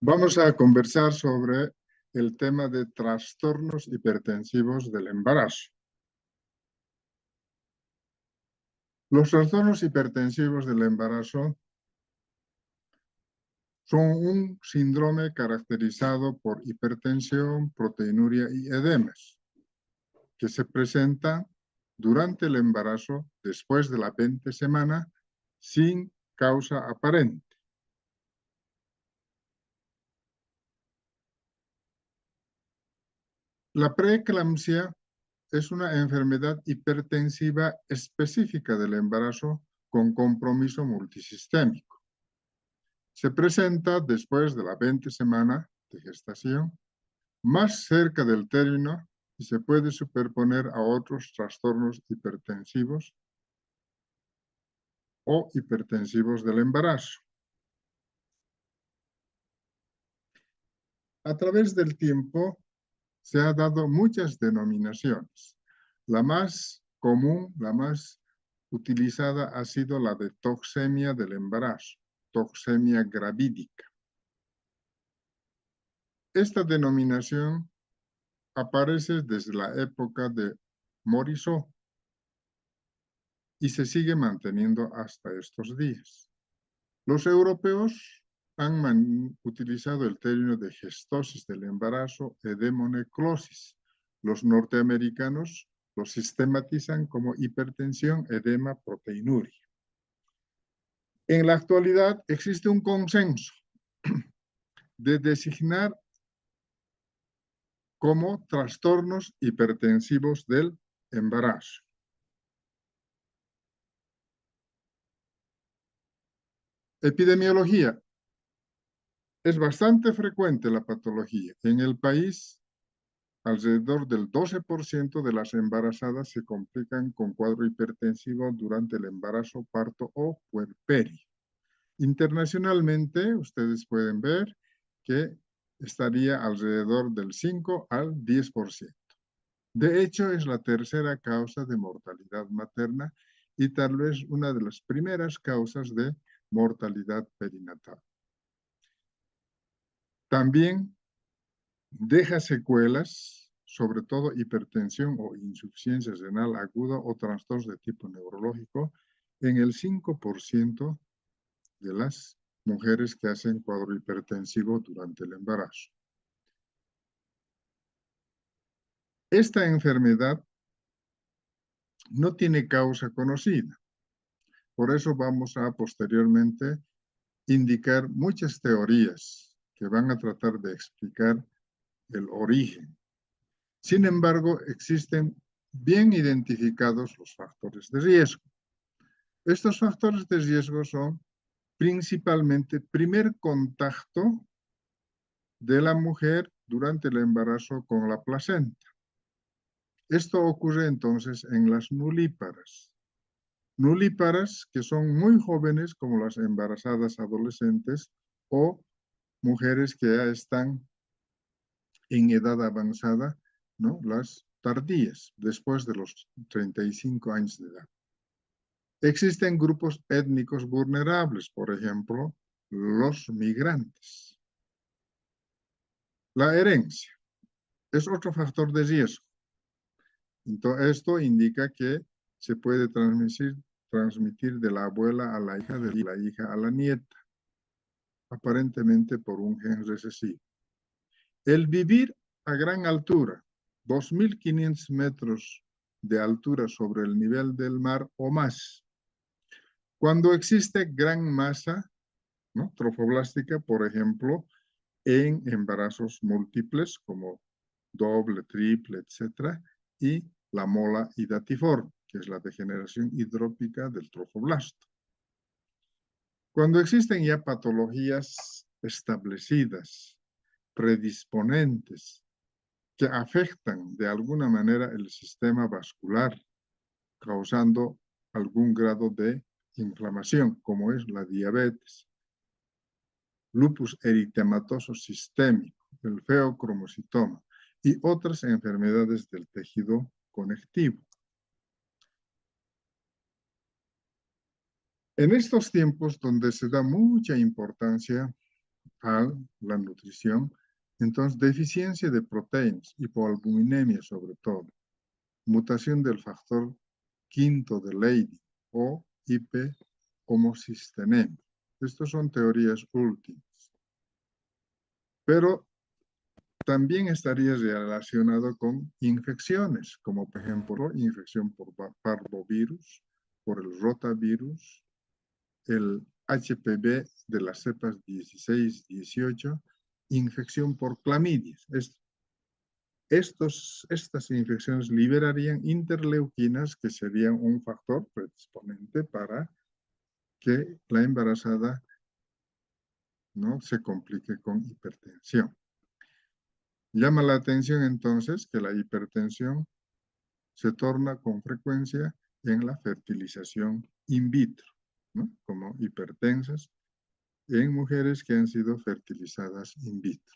Vamos a conversar sobre el tema de trastornos hipertensivos del embarazo. Los trastornos hipertensivos del embarazo son un síndrome caracterizado por hipertensión, proteinuria y edemas, que se presenta durante el embarazo después de la 20 semana sin causa aparente. La preeclampsia es una enfermedad hipertensiva específica del embarazo con compromiso multisistémico. Se presenta después de la 20 semana de gestación, más cerca del término y se puede superponer a otros trastornos hipertensivos o hipertensivos del embarazo. A través del tiempo se han dado muchas denominaciones. La más común, la más utilizada ha sido la de toxemia del embarazo, toxemia gravídica. Esta denominación aparece desde la época de Morisot y se sigue manteniendo hasta estos días. Los europeos han utilizado el término de gestosis del embarazo, edemonecrosis. Los norteamericanos lo sistematizan como hipertensión, edema, proteinuria. En la actualidad existe un consenso de designar como trastornos hipertensivos del embarazo. Epidemiología. Es bastante frecuente la patología. En el país, alrededor del 12% de las embarazadas se complican con cuadro hipertensivo durante el embarazo, parto o puerperio. Internacionalmente, ustedes pueden ver que estaría alrededor del 5 al 10%. De hecho, es la tercera causa de mortalidad materna y tal vez una de las primeras causas de mortalidad perinatal. También deja secuelas, sobre todo hipertensión o insuficiencia renal aguda o trastornos de tipo neurológico, en el 5% de las mujeres que hacen cuadro hipertensivo durante el embarazo. Esta enfermedad no tiene causa conocida. Por eso vamos a posteriormente indicar muchas teorías que van a tratar de explicar el origen. Sin embargo, existen bien identificados los factores de riesgo. Estos factores de riesgo son principalmente primer contacto de la mujer durante el embarazo con la placenta. Esto ocurre entonces en las nulíparas. Nulíparas que son muy jóvenes, como las embarazadas adolescentes o mujeres que ya están en edad avanzada, ¿no? Las tardías, después de los 35 años de edad. Existen grupos étnicos vulnerables, por ejemplo, los migrantes. La herencia es otro factor de riesgo. Entonces, esto indica que se puede transmitir de la abuela a la hija, de la hija a la nieta, aparentemente por un gen recesivo. El vivir a gran altura, 2.500 metros de altura sobre el nivel del mar o más. Cuando existe gran masa, ¿no?, trofoblástica, por ejemplo, en embarazos múltiples como doble, triple, etc., y la mola hidatiforme, que es la degeneración hidrópica del trofoblasto. Cuando existen ya patologías establecidas, predisponentes, que afectan de alguna manera el sistema vascular, causando algún grado de inflamación, como es la diabetes, lupus eritematoso sistémico, el feocromocitoma y otras enfermedades del tejido conectivo. En estos tiempos donde se da mucha importancia a la nutrición. Entonces, deficiencia de proteínas, hipoalbuminemia sobre todo, mutación del factor quinto de Leydig o hiperhomocistenemia. Estas son teorías últimas. Pero también estaría relacionado con infecciones, como por ejemplo infección por parvovirus, por el rotavirus, el HPV de las cepas 16, 18, infección por clamidias. Estas infecciones liberarían interleuquinas, que serían un factor predisponente para que la embarazada no se complique con hipertensión. Llama la atención entonces que la hipertensión se torna con frecuencia en la fertilización in vitro, ¿no? Como hipertensas en mujeres que han sido fertilizadas in vitro.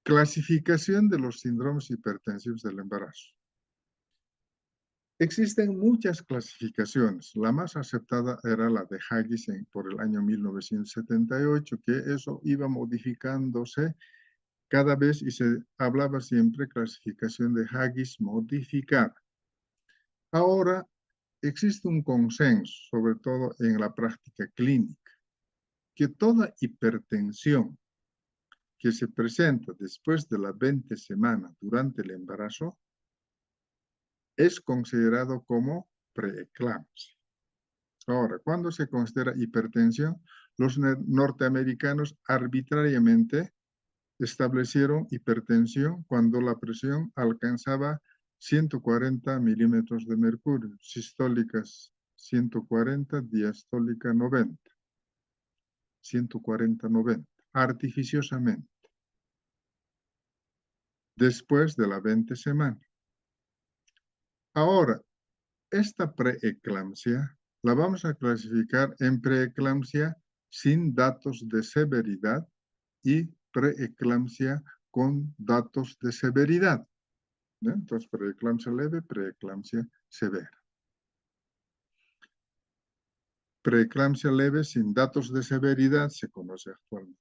Clasificación de los síndromes hipertensivos del embarazo. Existen muchas clasificaciones. La más aceptada era la de Haggis por el año 1978, que eso iba modificándose cada vez y se hablaba siempre clasificación de Haggis modificada. Ahora existe un consenso, sobre todo en la práctica clínica, que toda hipertensión que se presenta después de la 20 semana durante el embarazo es considerado como preeclampsia. Ahora, ¿cuándo se considera hipertensión? Los norteamericanos arbitrariamente establecieron hipertensión cuando la presión alcanzaba 140 milímetros de mercurio, sistólicas 140, diastólica 90, 140-90, artificiosamente, después de la 20 semana. Ahora, esta preeclampsia la vamos a clasificar en preeclampsia sin datos de severidad y preeclampsia con datos de severidad. ¿No? Entonces, preeclampsia leve, preeclampsia severa. Preeclampsia leve sin datos de severidad se conoce actualmente.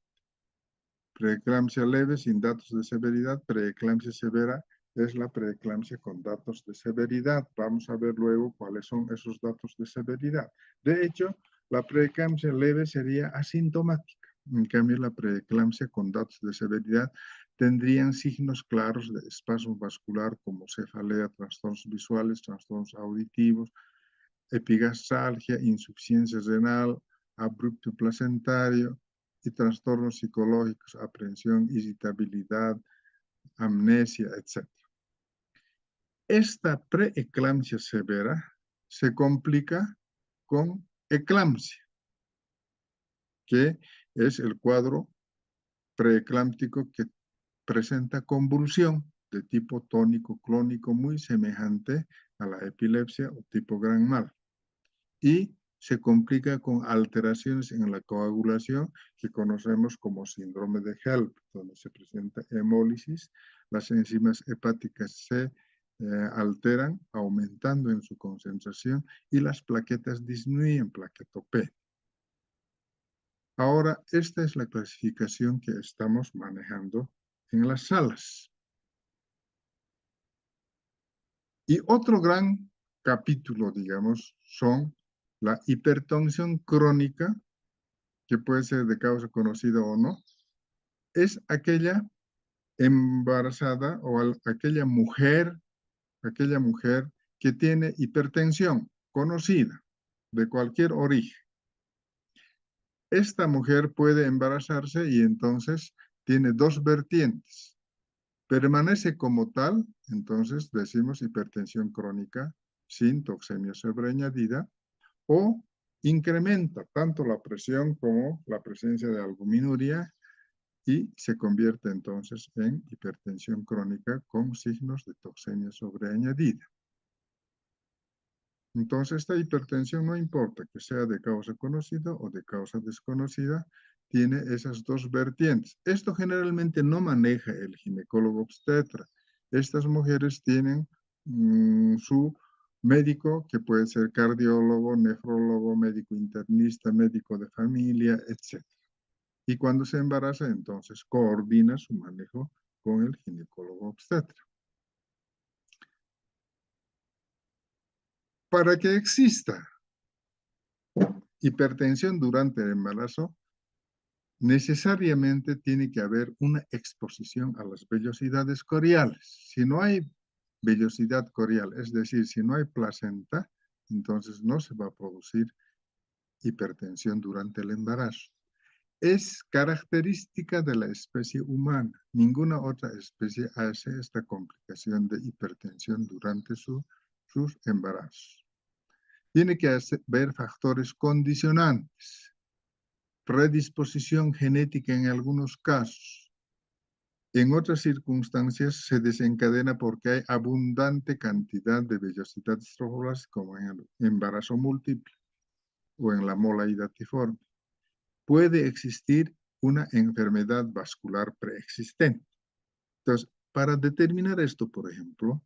Preeclampsia leve sin datos de severidad, preeclampsia severa es la preeclampsia con datos de severidad. Vamos a ver luego cuáles son esos datos de severidad. De hecho, la preeclampsia leve sería asintomática. En cambio, la preeclampsia con datos de severidad tendrían signos claros de espasmo vascular como cefalea, trastornos visuales, trastornos auditivos, epigastralgia, insuficiencia renal, abrupto placentario y trastornos psicológicos, aprensión, irritabilidad, amnesia, etc. Esta preeclampsia severa se complica con eclampsia, que es el cuadro preeclámptico que presenta convulsión de tipo tónico clónico muy semejante a la epilepsia o tipo gran mal. Y se complica con alteraciones en la coagulación que conocemos como síndrome de HELP, donde se presenta hemólisis, las enzimas hepáticas se alteran, aumentando en su concentración y las plaquetas disminuyen, plaquetopenia. Ahora, esta es la clasificación que estamos manejando en las salas. Y otro gran capítulo, digamos, son la hipertensión crónica, que puede ser de causa conocida o no, es aquella embarazada o aquella mujer que tiene hipertensión conocida de cualquier origen. Esta mujer puede embarazarse y entonces tiene dos vertientes. Permanece como tal, entonces decimos hipertensión crónica sin toxemia sobreañadida, o incrementa tanto la presión como la presencia de albuminuria y se convierte entonces en hipertensión crónica con signos de toxemia sobreañadida. Entonces, esta hipertensión no importa que sea de causa conocida o de causa desconocida, tiene esas dos vertientes. Esto generalmente no maneja el ginecólogo obstetra. Estas mujeres tienen su médico, que puede ser cardiólogo, nefrólogo, médico internista, médico de familia, etc. Y cuando se embaraza, entonces coordina su manejo con el ginecólogo obstetra. Para que exista hipertensión durante el embarazo, necesariamente tiene que haber una exposición a las vellosidades coriales. Si no hay vellosidad corial, es decir, si no hay placenta, entonces no se va a producir hipertensión durante el embarazo. Es característica de la especie humana. Ninguna otra especie hace esta complicación de hipertensión durante sus embarazos. Tiene que haber factores condicionantes, predisposición genética en algunos casos. En otras circunstancias se desencadena porque hay abundante cantidad de vellosidades trofoblásticas, como en el embarazo múltiple o en la molaidatiforme. Puede existir una enfermedad vascular preexistente. Entonces, para determinar esto, por ejemplo,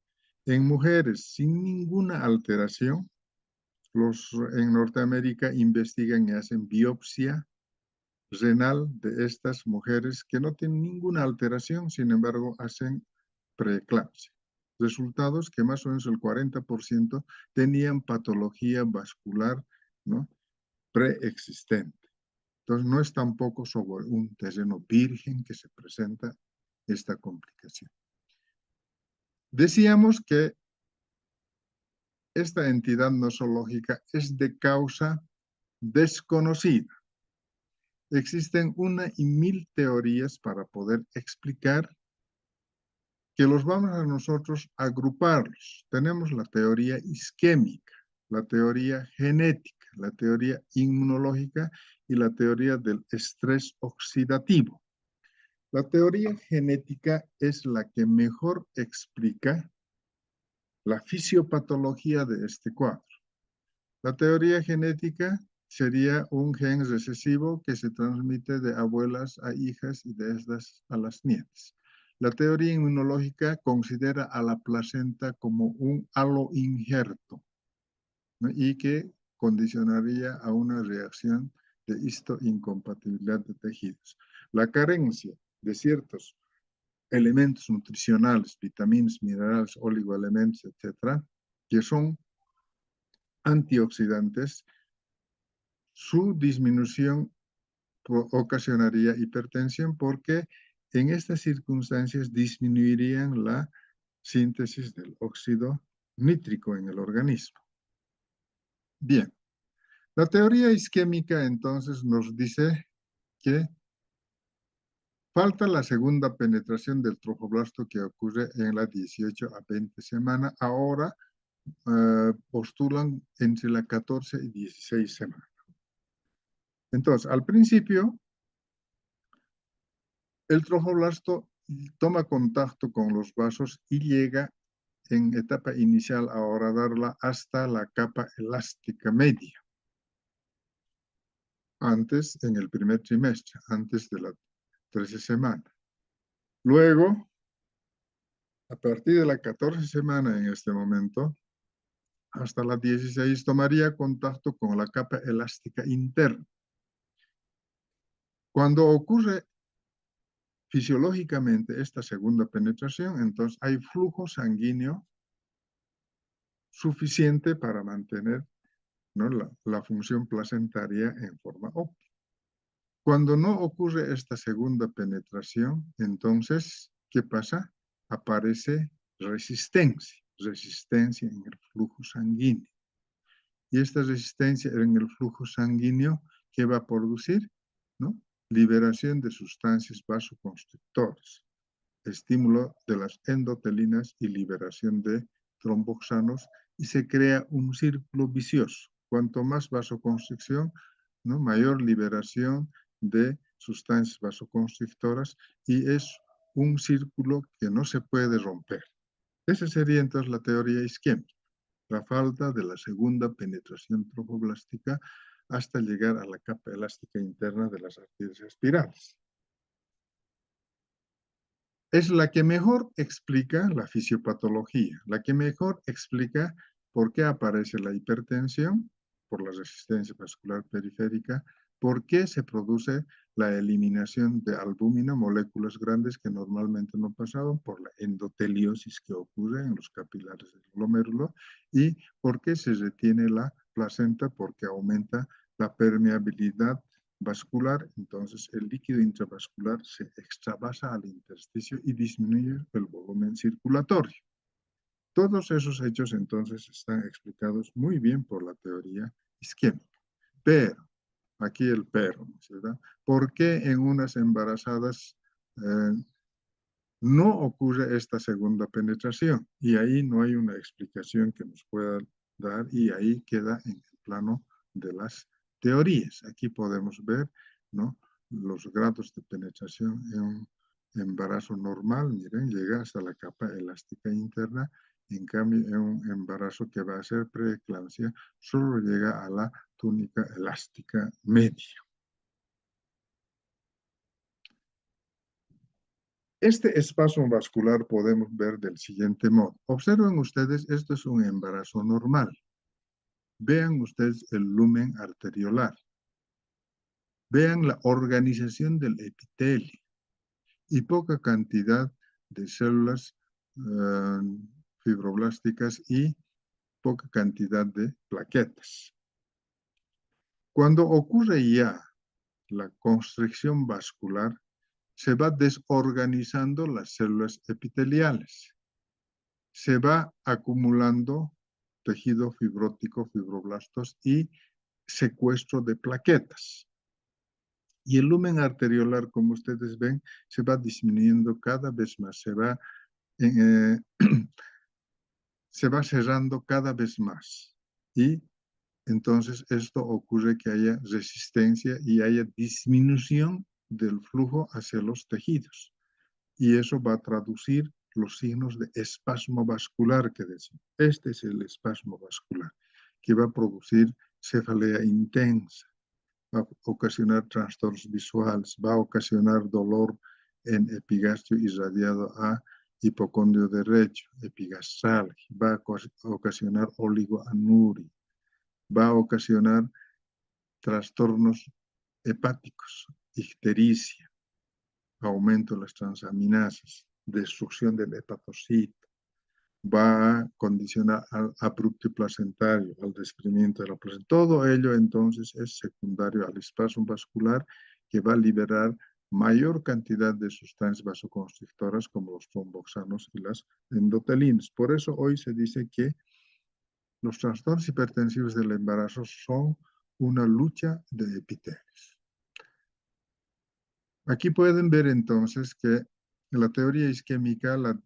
en mujeres sin ninguna alteración, en Norteamérica investigan y hacen biopsia renal de estas mujeres que no tienen ninguna alteración, sin embargo, hacen preeclampsia. Resultados que más o menos el 40% tenían patología vascular, ¿no?, preexistente. Entonces, no es tampoco sobre un terreno virgen que se presenta esta complicación. Decíamos que esta entidad nosológica es de causa desconocida. Existen 1.000 teorías para poder explicar, que los vamos a nosotros a agruparlos. Tenemos la teoría isquémica, la teoría genética, la teoría inmunológica y la teoría del estrés oxidativo. La teoría genética es la que mejor explica la fisiopatología de este cuadro. La teoría genética sería un gen recesivo que se transmite de abuelas a hijas y de estas a las nietas. La teoría inmunológica considera a la placenta como un halo injerto, ¿no?, y que condicionaría a una reacción de histoincompatibilidad de tejidos. La carencia de ciertos elementos nutricionales, vitaminas, minerales, oligoelementos, etcétera, que son antioxidantes, su disminución ocasionaría hipertensión porque en estas circunstancias disminuirían la síntesis del óxido nítrico en el organismo. Bien, la teoría isquémica entonces nos dice que falta la segunda penetración del trofoblasto que ocurre en la 18 a 20 semanas. Ahora postulan entre la 14 y 16 semanas. Entonces, al principio, el trofoblasto toma contacto con los vasos y llega en etapa inicial a horadarla hasta la capa elástica media. Antes, en el primer trimestre, antes de la 13 semana. Luego, a partir de la 14 semana en este momento, hasta la 16 tomaría contacto con la capa elástica interna. Cuando ocurre fisiológicamente esta segunda penetración, entonces hay flujo sanguíneo suficiente para mantener, ¿no?, la función placentaria en forma óptima. Cuando no ocurre esta segunda penetración, entonces, ¿qué pasa? Aparece resistencia en el flujo sanguíneo. Y esta resistencia en el flujo sanguíneo, ¿qué va a producir? ¿No? Liberación de sustancias vasoconstrictoras, estímulo de las endotelinas y liberación de tromboxanos, y se crea un círculo vicioso. Cuanto más vasoconstricción, ¿no?, mayor liberación de sustancias vasoconstrictoras, y es un círculo que no se puede romper. Esa sería entonces la teoría isquémica, la falta de la segunda penetración trofoblástica hasta llegar a la capa elástica interna de las arterias espirales. Es la que mejor explica la fisiopatología, la que mejor explica ¿Por qué aparece la hipertensión? Por la resistencia vascular periférica. ¿Por qué se produce la eliminación de albúmina, moléculas grandes que normalmente no pasaban? Por la endoteliosis que ocurre en los capilares del glomérulo. ¿Y por qué se retiene la placenta? Porque aumenta la permeabilidad vascular, entonces el líquido intravascular se extravasa al intersticio y disminuye el volumen circulatorio. Todos esos hechos entonces están explicados muy bien por la teoría isquémica. Pero, aquí el pero, ¿verdad? ¿Por qué en unas embarazadas no ocurre esta segunda penetración? Y ahí no hay una explicación que nos pueda dar y ahí queda en el plano de las teorías. Aquí podemos ver, ¿no?, los grados de penetración en un embarazo normal. Miren, llega hasta la capa elástica interna. En cambio, en un embarazo que va a ser preeclampsia, solo llega a la túnica elástica media. Este espasmo vascular podemos ver del siguiente modo. Observen ustedes, esto es un embarazo normal. Vean ustedes el lumen arteriolar. Vean la organización del epitelio y poca cantidad de células fibroblásticas y poca cantidad de plaquetas. Cuando ocurre ya la constricción vascular, se va desorganizando las células epiteliales. Se va acumulando tejido fibrótico, fibroblastos y secuestro de plaquetas. Y el lumen arteriolar, como ustedes ven, se va disminuyendo cada vez más, se va cerrando cada vez más. Y entonces esto ocurre que haya resistencia y haya disminución del flujo hacia los tejidos. Y eso va a traducir los signos de espasmo vascular que decimos. Este es el espasmo vascular, que va a producir cefalea intensa, va a ocasionar trastornos visuales, va a ocasionar dolor en epigastrio irradiado a hipocondrio derecho, epigastral, va a ocasionar oligoanuria, va a ocasionar trastornos hepáticos, ictericia, aumento de las transaminasas, destrucción del hepatocito, va a condicionar al abrupto placentario, al desprendimiento de la placenta. Todo ello entonces es secundario al espasmo vascular que va a liberar mayor cantidad de sustancias vasoconstrictoras como los tromboxanos y las endotelinas. Por eso hoy se dice que los trastornos hipertensivos del embarazo son una lucha de epitelios. Aquí pueden ver entonces que en la teoría isquémica la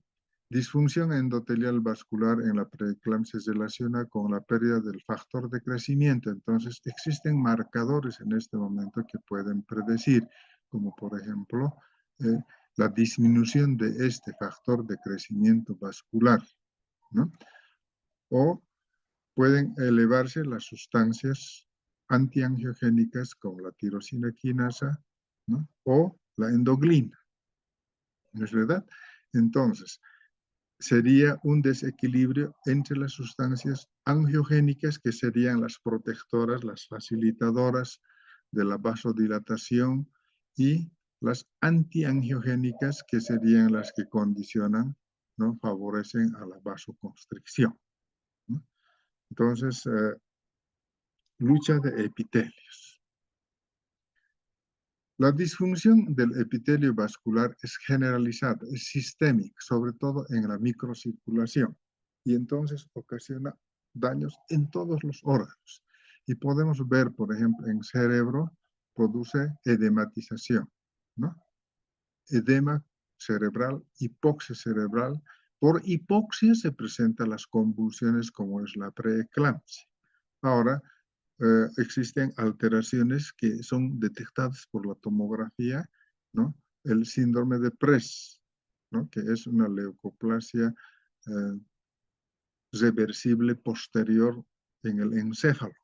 disfunción endotelial vascular en la preeclampsia se relaciona con la pérdida del factor de crecimiento. Entonces existen marcadores en este momento que pueden predecir, como por ejemplo la disminución de este factor de crecimiento vascular, ¿no? O pueden elevarse las sustancias antiangiogénicas como la tirosina quinasa, ¿no?, o la endoglina. ¿No es verdad? Entonces, sería un desequilibrio entre las sustancias angiogénicas, que serían las protectoras, las facilitadoras de la vasodilatación, y las antiangiogénicas, que serían las que condicionan, ¿no?, favorecen a la vasoconstricción, ¿no? Entonces, lucha de epitelios. La disfunción del epitelio vascular es generalizada, es sistémica, sobre todo en la microcirculación, y entonces ocasiona daños en todos los órganos. Y podemos ver, por ejemplo, en cerebro, produce edematización, ¿no? Edema cerebral, hipoxia cerebral. Por hipoxia se presentan las convulsiones como es la preeclampsia. Ahora, existen alteraciones que son detectadas por la tomografía, ¿no? El síndrome de Press, ¿no?, que es una leucoplasia reversible posterior en el encéfalo,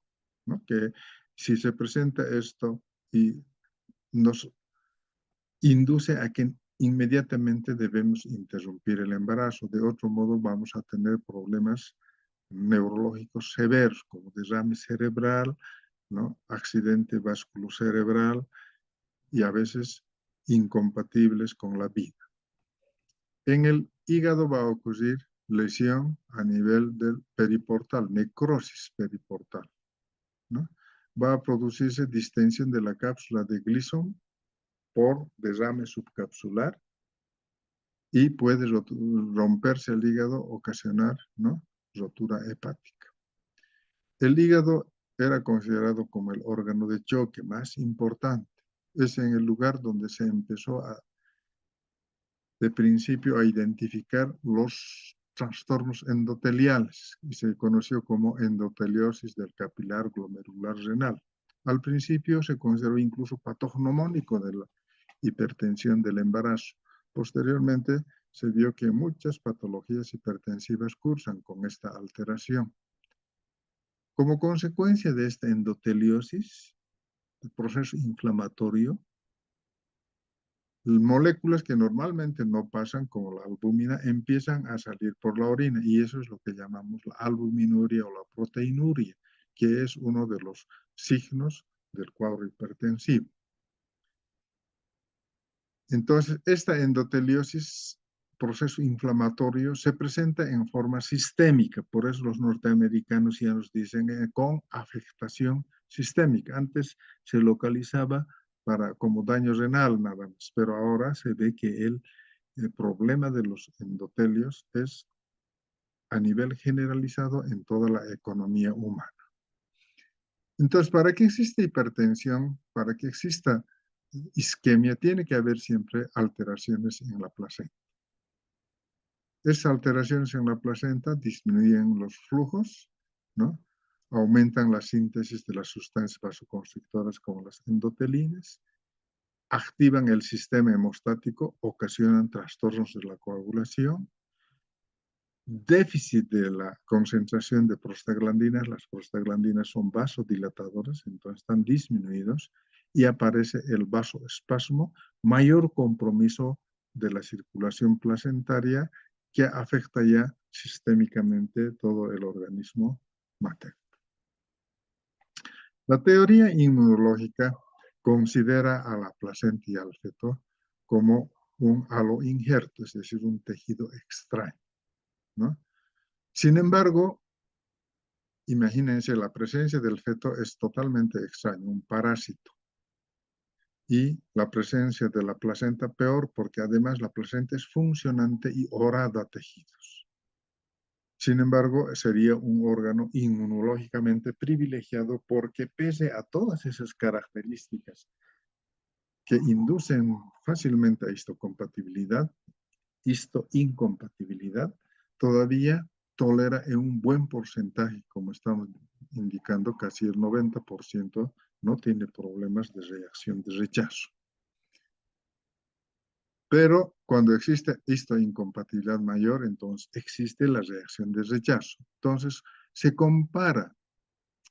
¿no?, que si se presenta esto y nos induce a que inmediatamente debemos interrumpir el embarazo. De otro modo vamos a tener problemas neurológicos severos, como derrame cerebral, ¿no? Accidente vasculocerebral y a veces incompatibles con la vida. En el hígado va a ocurrir lesión a nivel del periportal, necrosis periportal, ¿no? Va a producirse distensión de la cápsula de Gleason por derrame subcapsular y puede romperse el hígado, ocasionar, ¿no?, rotura hepática. El hígado era considerado como el órgano de choque más importante. Es en el lugar donde se empezó de principio a identificar los trastornos endoteliales y se conoció como endoteliosis del capilar glomerular renal. Al principio se consideró incluso patognomónico de la hipertensión del embarazo. Posteriormente se vio que muchas patologías hipertensivas cursan con esta alteración. Como consecuencia de esta endoteliosis, el proceso inflamatorio, moléculas que normalmente no pasan, como la albúmina, empiezan a salir por la orina y eso es lo que llamamos la albuminuria o la proteinuria, que es uno de los signos del cuadro hipertensivo. Entonces, esta endoteliosis, proceso inflamatorio, se presenta en forma sistémica, por eso los norteamericanos ya nos dicen con afectación sistémica. Antes se localizaba como daño renal nada más, pero ahora se ve que el problema de los endotelios es a nivel generalizado en toda la economía humana. Entonces, para que exista hipertensión, para que exista isquemia, tiene que haber siempre alteraciones en la placenta. Esas alteraciones en la placenta disminuyen los flujos, ¿no? Aumentan la síntesis de las sustancias vasoconstrictoras como las endotelinas, activan el sistema hemostático, ocasionan trastornos de la coagulación, déficit de la concentración de prostaglandinas. Las prostaglandinas son vasodilatadoras, entonces están disminuidos y aparece el vasoespasmo, mayor compromiso de la circulación placentaria que afecta ya sistémicamente todo el organismo materno. La teoría inmunológica considera a la placenta y al feto como un halo injerto, es decir, un tejido extraño, ¿no? Sin embargo, imagínense, la presencia del feto es totalmente extraña, un parásito. Y la presencia de la placenta peor, porque además la placenta es funcionante y orada tejidos. Sin embargo, sería un órgano inmunológicamente privilegiado porque pese a todas esas características que inducen fácilmente a histoincompatibilidad, todavía tolera en un buen porcentaje, como estamos indicando, casi el 90% no tiene problemas de reacción de rechazo. Pero cuando existe histoincompatibilidad mayor, entonces existe la reacción de rechazo. Entonces se compara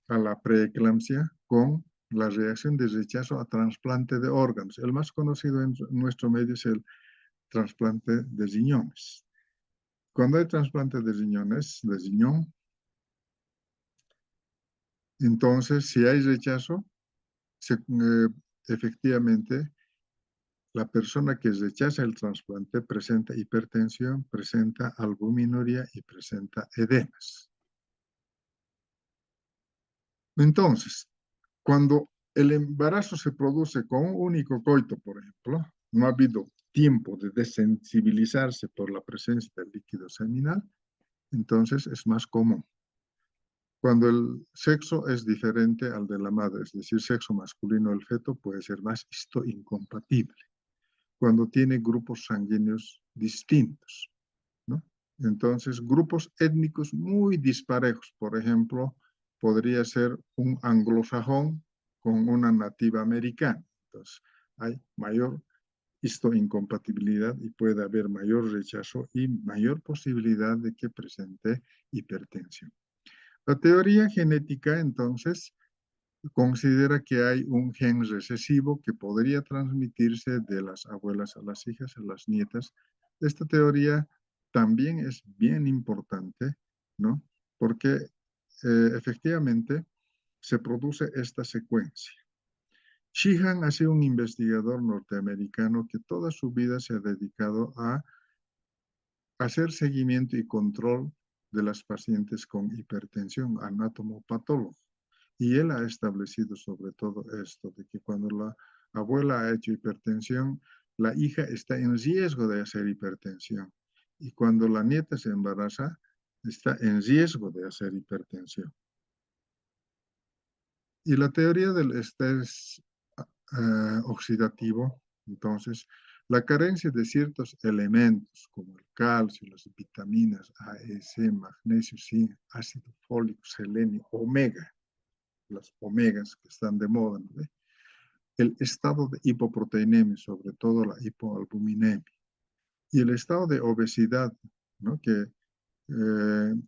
a la preeclampsia con la reacción de rechazo a trasplante de órganos. El más conocido en nuestro medio es el trasplante de riñones. Cuando hay trasplante de riñón, entonces si hay rechazo, efectivamente la persona que rechaza el trasplante presenta hipertensión, presenta albuminuria y presenta edemas. Entonces, cuando el embarazo se produce con un único coito, por ejemplo, no ha habido tiempo de desensibilizarse por la presencia del líquido seminal, entonces es más común. Cuando el sexo es diferente al de la madre, es decir, sexo masculino del feto, puede ser más histoincompatible. Cuando tiene grupos sanguíneos distintos, ¿no? Entonces, grupos étnicos muy disparejos, por ejemplo, podría ser un anglosajón con una nativa americana. Entonces, hay mayor histoincompatibilidad y puede haber mayor rechazo y mayor posibilidad de que presente hipertensión. La teoría genética, entonces, considera que hay un gen recesivo que podría transmitirse de las abuelas a las hijas, a las nietas. Esta teoría también es bien importante, ¿no? porque efectivamente se produce esta secuencia. Sheehan ha sido un investigador norteamericano que toda su vida se ha dedicado a hacer seguimiento y control de las pacientes con hipertensión, anatomopatólogo. Y él ha establecido sobre todo esto, de que cuando la abuela ha hecho hipertensión, la hija está en riesgo de hacer hipertensión. Y cuando la nieta se embaraza, está en riesgo de hacer hipertensión. Y la teoría del estrés oxidativo, entonces, la carencia de ciertos elementos como el calcio, las vitaminas A, E, C, magnesio, zinc, ácido fólico, selenio, omega, las omegas que están de moda, ¿no? El estado de hipoproteinemia, sobre todo la hipoalbuminemia, y el estado de obesidad, ¿no? Que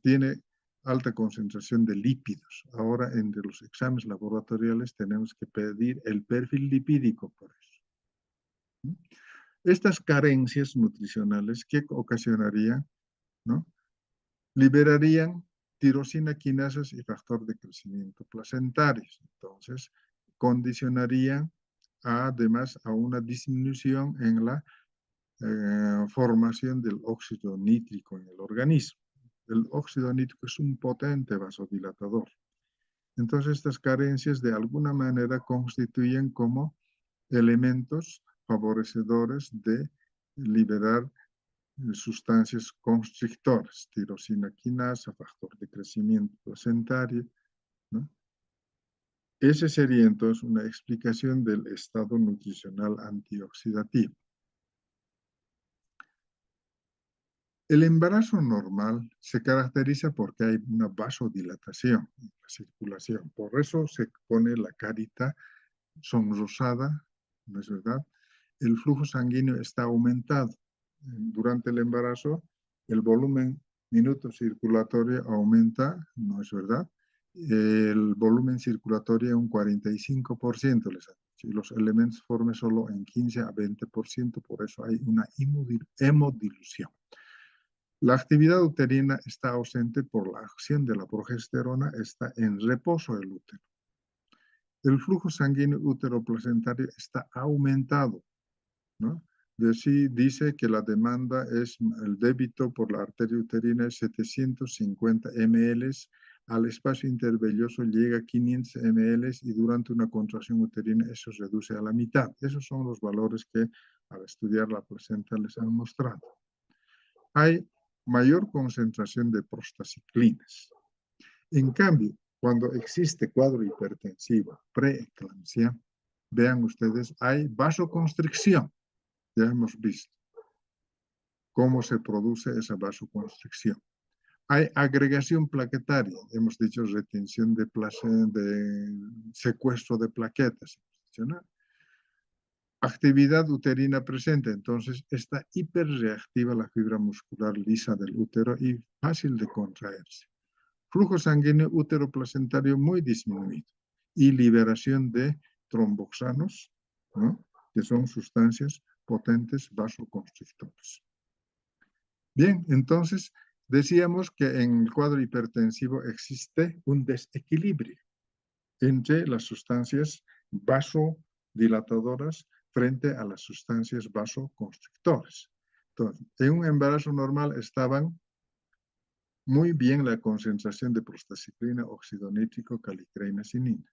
tiene alta concentración de lípidos. Ahora, entre los exámenes laboratoriales tenemos que pedir el perfil lipídico por eso, ¿no? Estas carencias nutricionales, ¿qué ocasionarían? ¿No? Liberarían tirosina quinasas y factor de crecimiento placentarios. Entonces, condicionarían además a una disminución en la formación del óxido nítrico en el organismo. El óxido nítrico es un potente vasodilatador. Entonces, estas carencias de alguna manera constituyen como elementos favorecedores de liberar sustancias constrictoras, tirosina quinasa, factor de crecimiento placentario, ¿no? Esa sería entonces una explicación del estado nutricional antioxidativo. El embarazo normal se caracteriza porque hay una vasodilatación en la circulación. Por eso se pone la carita sonrosada, ¿no es verdad? El flujo sanguíneo está aumentado. Durante el embarazo, el volumen minuto circulatorio aumenta, ¿no es verdad? El volumen circulatorio un 45%, les han dicho, y los elementos forman solo en 15 a 20%, por eso hay una hemodilución. La actividad uterina está ausente por la acción de la progesterona, está en reposo el útero. El flujo sanguíneo útero-placentario está aumentado, ¿no? Dice que la demanda es, el débito por la arteria uterina es 750 ml, al espacio intervelloso llega a 500 ml y durante una contracción uterina eso se reduce a la mitad. Esos son los valores que al estudiar la placenta les han mostrado. Hay mayor concentración de prostaciclinas. En cambio, cuando existe cuadro hipertensivo, preeclampsia, vean ustedes, hay vasoconstricción. Ya hemos visto cómo se produce esa vasoconstricción. Hay agregación plaquetaria, hemos dicho retención de secuestro de plaquetas, ¿no? Actividad uterina presente, entonces está hiperreactiva la fibra muscular lisa del útero y fácil de contraerse. Flujo sanguíneo útero-placentario muy disminuido y liberación de tromboxanos, ¿no? Que son sustancias potentes vasoconstrictores. Bien, entonces decíamos que en el cuadro hipertensivo existe un desequilibrio entre las sustancias vasodilatadoras frente a las sustancias vasoconstrictoras. Entonces, en un embarazo normal estaban muy bien la concentración de prostaciclina, óxido nítrico, calicreina, cinina.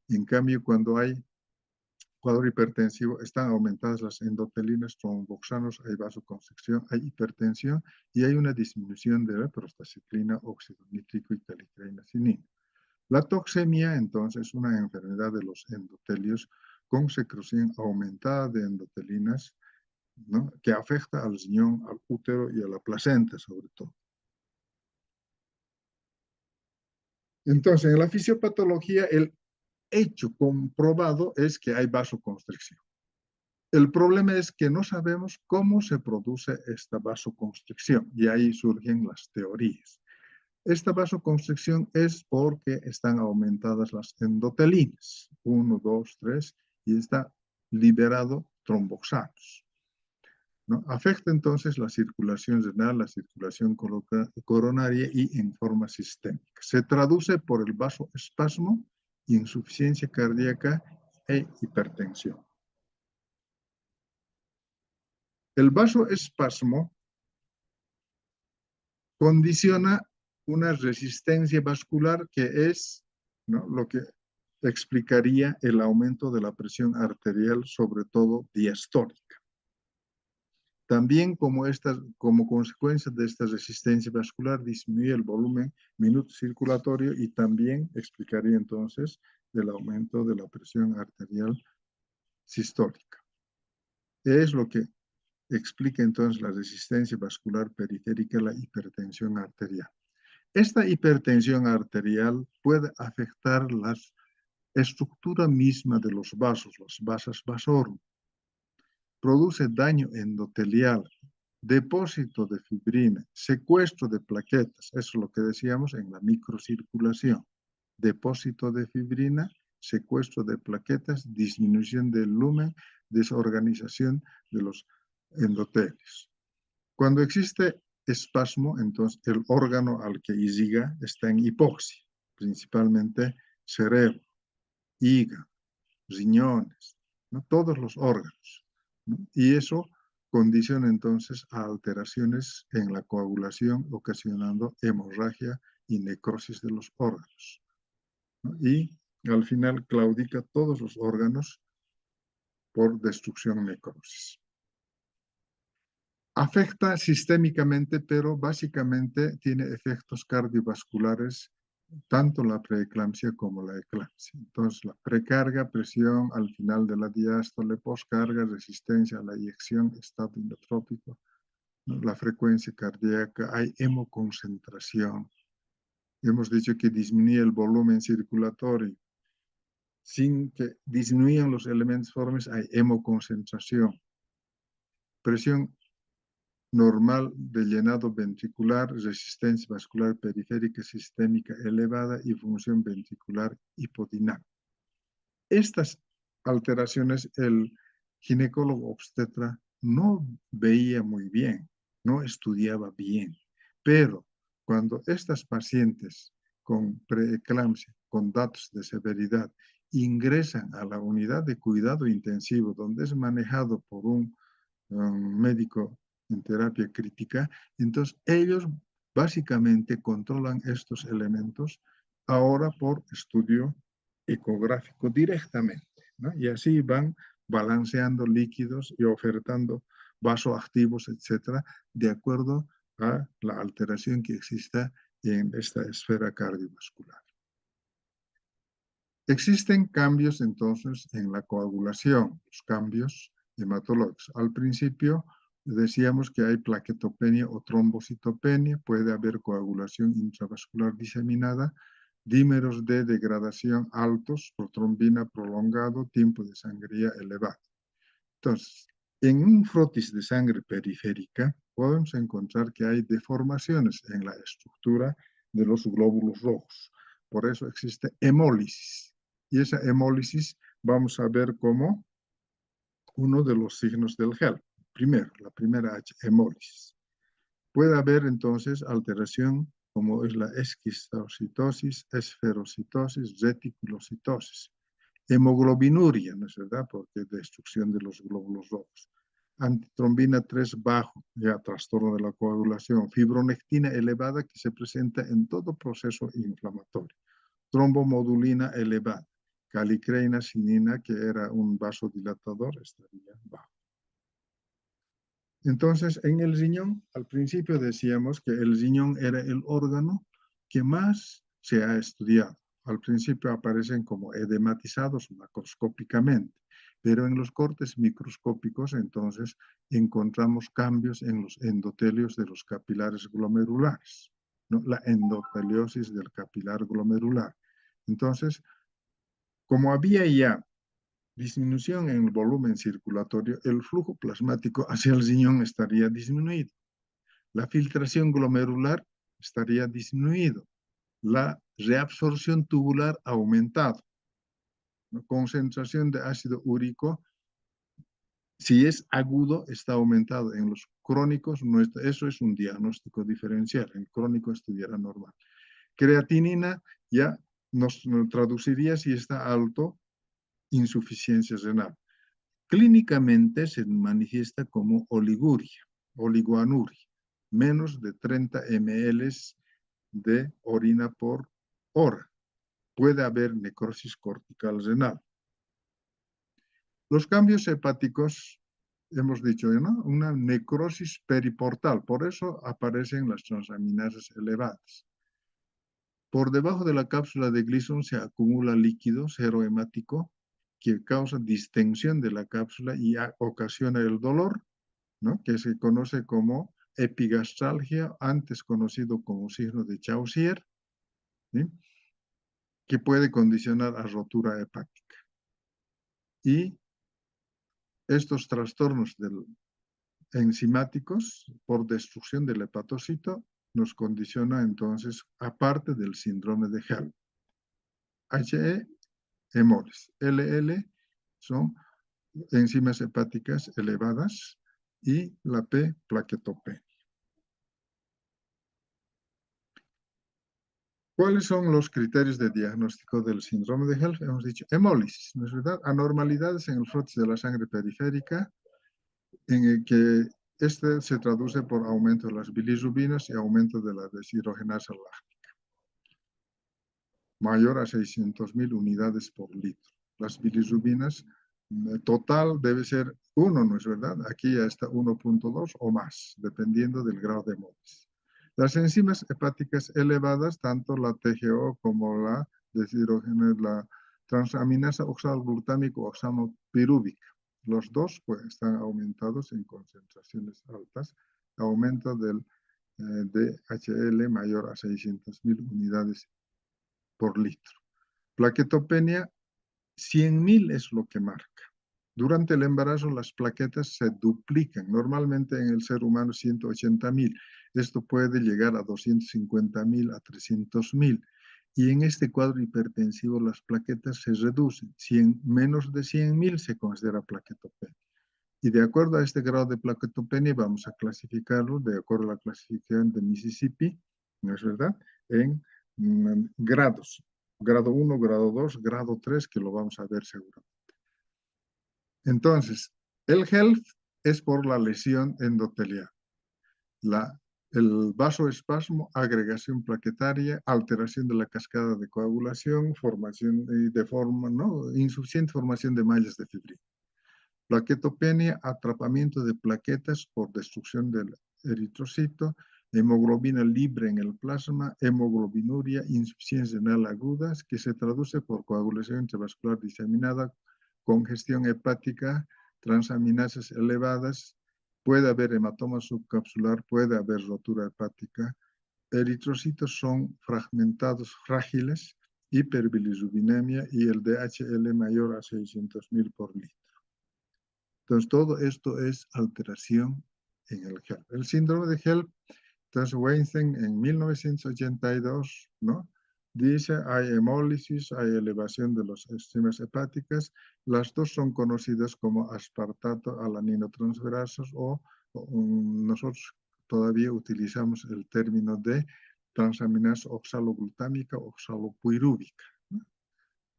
En cambio, cuando hay cuadro hipertensivo, están aumentadas las endotelinas, tromboxanos, hay vasoconstricción, hay hipertensión y hay una disminución de la prostaciclina, óxido nítrico y calicreina, cinina. La toxemia, entonces, es una enfermedad de los endotelios con secreción aumentada de endotelinas, ¿no? Que afecta al riñón, al útero y a la placenta, sobre todo. Entonces, en la fisiopatología, el hecho comprobado es que hay vasoconstricción. El problema es que no sabemos cómo se produce esta vasoconstricción y ahí surgen las teorías. Esta vasoconstricción es porque están aumentadas las endotelinas, 1, 2, 3, y está liberado tromboxanos. ¿no? Afecta entonces la circulación renal, la circulación coronaria y en forma sistémica. Se traduce por el vasoespasmo, insuficiencia cardíaca e hipertensión. El vasoespasmo condiciona una resistencia vascular que es, ¿no?, lo que explicaría el aumento de la presión arterial, sobre todo diastólica. También como consecuencia de esta resistencia vascular disminuye el volumen minuto circulatorio y también explicaría entonces el aumento de la presión arterial sistólica. Es lo que explica entonces la resistencia vascular periférica, la hipertensión arterial. Esta hipertensión arterial puede afectar la estructura misma de los vasos, las vasas vasorum. Produce daño endotelial, depósito de fibrina, secuestro de plaquetas, eso es lo que decíamos en la microcirculación. Depósito de fibrina, secuestro de plaquetas, disminución del lumen, desorganización de los endotelios. Cuando existe espasmo, entonces el órgano al que irriga está en hipoxia, principalmente cerebro, hígado, riñones, ¿no?, todos los órganos, ¿no? Y eso condiciona entonces a alteraciones en la coagulación, ocasionando hemorragia y necrosis de los órganos, ¿no? Y al final claudica todos los órganos por destrucción necrosis. Afecta sistémicamente, pero básicamente tiene efectos cardiovasculares, tanto la preeclampsia como la eclampsia. Entonces, la precarga, presión al final de la diástole, poscarga, resistencia a la eyección, estado inotrópico, ¿no?, la frecuencia cardíaca, hay hemoconcentración. Hemos dicho que disminuye el volumen circulatorio. Sin que disminuyan los elementos formes, hay hemoconcentración. Presión normal de llenado ventricular, resistencia vascular periférica sistémica elevada y función ventricular hipodinámica. Estas alteraciones el ginecólogo obstetra no veía muy bien, no estudiaba bien, pero cuando estas pacientes con preeclampsia, con datos de severidad, ingresan a la unidad de cuidado intensivo, donde es manejado por un médico en terapia crítica, entonces ellos básicamente controlan estos elementos ahora por estudio ecográfico directamente, ¿no? Y así van balanceando líquidos y ofertando vasoactivos, etcétera, de acuerdo a la alteración que exista en esta esfera cardiovascular. Existen cambios entonces en la coagulación, los cambios hematológicos. Al principio decíamos que hay plaquetopenia o trombocitopenia, puede haber coagulación intravascular diseminada, dímeros de degradación altos, protrombina prolongado, tiempo de sangría elevado. Entonces, en un frotis de sangre periférica podemos encontrar que hay deformaciones en la estructura de los glóbulos rojos. Por eso existe hemólisis. Y esa hemólisis vamos a ver como uno de los signos del HELP. Primero, la primera H, hemólisis. Puede haber entonces alteración como es la esquistocitosis, esferocitosis, reticulocitosis. Hemoglobinuria, ¿no es verdad? Porque destrucción de los glóbulos rojos. Antitrombina 3 bajo, ya trastorno de la coagulación. Fibronectina elevada que se presenta en todo proceso inflamatorio. Trombomodulina elevada. Calicreina, cinina, que era un vasodilatador, estaría bajo. Entonces, en el riñón, al principio decíamos que el riñón era el órgano que más se ha estudiado. Al principio aparecen como edematizados macroscópicamente, pero en los cortes microscópicos entonces encontramos cambios en los endotelios de los capilares glomerulares, ¿no? La endoteliosis del capilar glomerular. Entonces, como había ya disminución en el volumen circulatorio, el flujo plasmático hacia el riñón estaría disminuido. La filtración glomerular estaría disminuido. La reabsorción tubular aumentado. La concentración de ácido úrico Si es agudo, está aumentado. En los crónicos, no está, eso es un diagnóstico diferencial. En crónico estuviera normal. Creatinina ya nos traduciría si está alto, insuficiencia renal. Clínicamente se manifiesta como oliguria, oligoanuria, menos de 30 ml de orina por hora. Puede haber necrosis cortical renal. Los cambios hepáticos, hemos dicho, ¿no? Una necrosis periportal, por eso aparecen las transaminasas elevadas. Por debajo de la cápsula de Gleason se acumula líquido serohemático que causa distensión de la cápsula y ocasiona el dolor, ¿no? Que se conoce como epigastralgia, antes conocido como signo de Chaucier, ¿sí? Que puede condicionar a rotura hepática. Y estos trastornos enzimáticos por destrucción del hepatocito nos condiciona entonces, aparte del síndrome de HELP. HE, hemolis. LL son enzimas hepáticas elevadas y la P, plaquetopenia. ¿Cuáles son los criterios de diagnóstico del síndrome de HELP? Hemos dicho hemólisis, ¿no es verdad? Anormalidades en el flujo de la sangre periférica, en el que este se traduce por aumento de las bilirrubinas y aumento de la deshidrogenasa láctica, mayor a 600.000 unidades por litro. Las bilirrubinas total debe ser 1, ¿no es verdad? Aquí ya está 1.2 o más, dependiendo del grado de hemólisis. Las enzimas hepáticas elevadas, tanto la TGO como la deshidrogenasa, la transaminasa oxaloglutámico oxanopirúvica, los dos pues, están aumentados en concentraciones altas, aumento del DHL mayor a 600.000 unidades por litro. Plaquetopenia, 100.000 es lo que marca. Durante el embarazo las plaquetas se duplican, normalmente en el ser humano 180.000. Esto puede llegar a 250.000 a 300.000. Y en este cuadro hipertensivo las plaquetas se reducen. Menos de 100.000 se considera plaquetopenia. Y de acuerdo a este grado de plaquetopenia vamos a clasificarlo de acuerdo a la clasificación de Mississippi, ¿no es verdad? En grados. Grado 1, grado 2, grado 3, que lo vamos a ver seguro. Entonces, el HELP es por la lesión endotelial. El vasoespasmo, agregación plaquetaria, alteración de la cascada de coagulación, formación insuficiente formación de mallas de fibrina. Plaquetopenia, atrapamiento de plaquetas por destrucción del eritrocito, hemoglobina libre en el plasma, hemoglobinuria, insuficiencia renal aguda, que se traduce por coagulación intravascular diseminada, congestión hepática, transaminasas elevadas, puede haber hematoma subcapsular, puede haber rotura hepática. Eritrocitos son fragmentados, frágiles, hiperbilirrubinemia y el DHL mayor a 600.000 por litro. Entonces, todo esto es alteración en el HELP. El síndrome de HELP, entonces Weinstein en 1982, ¿no? Dice, hay hemólisis, hay elevación de las enzimas hepáticas. Las dos son conocidas como aspartato alaninotransferasos o nosotros todavía utilizamos el término de transaminasa oxaloglutámica, oxalopirúvica.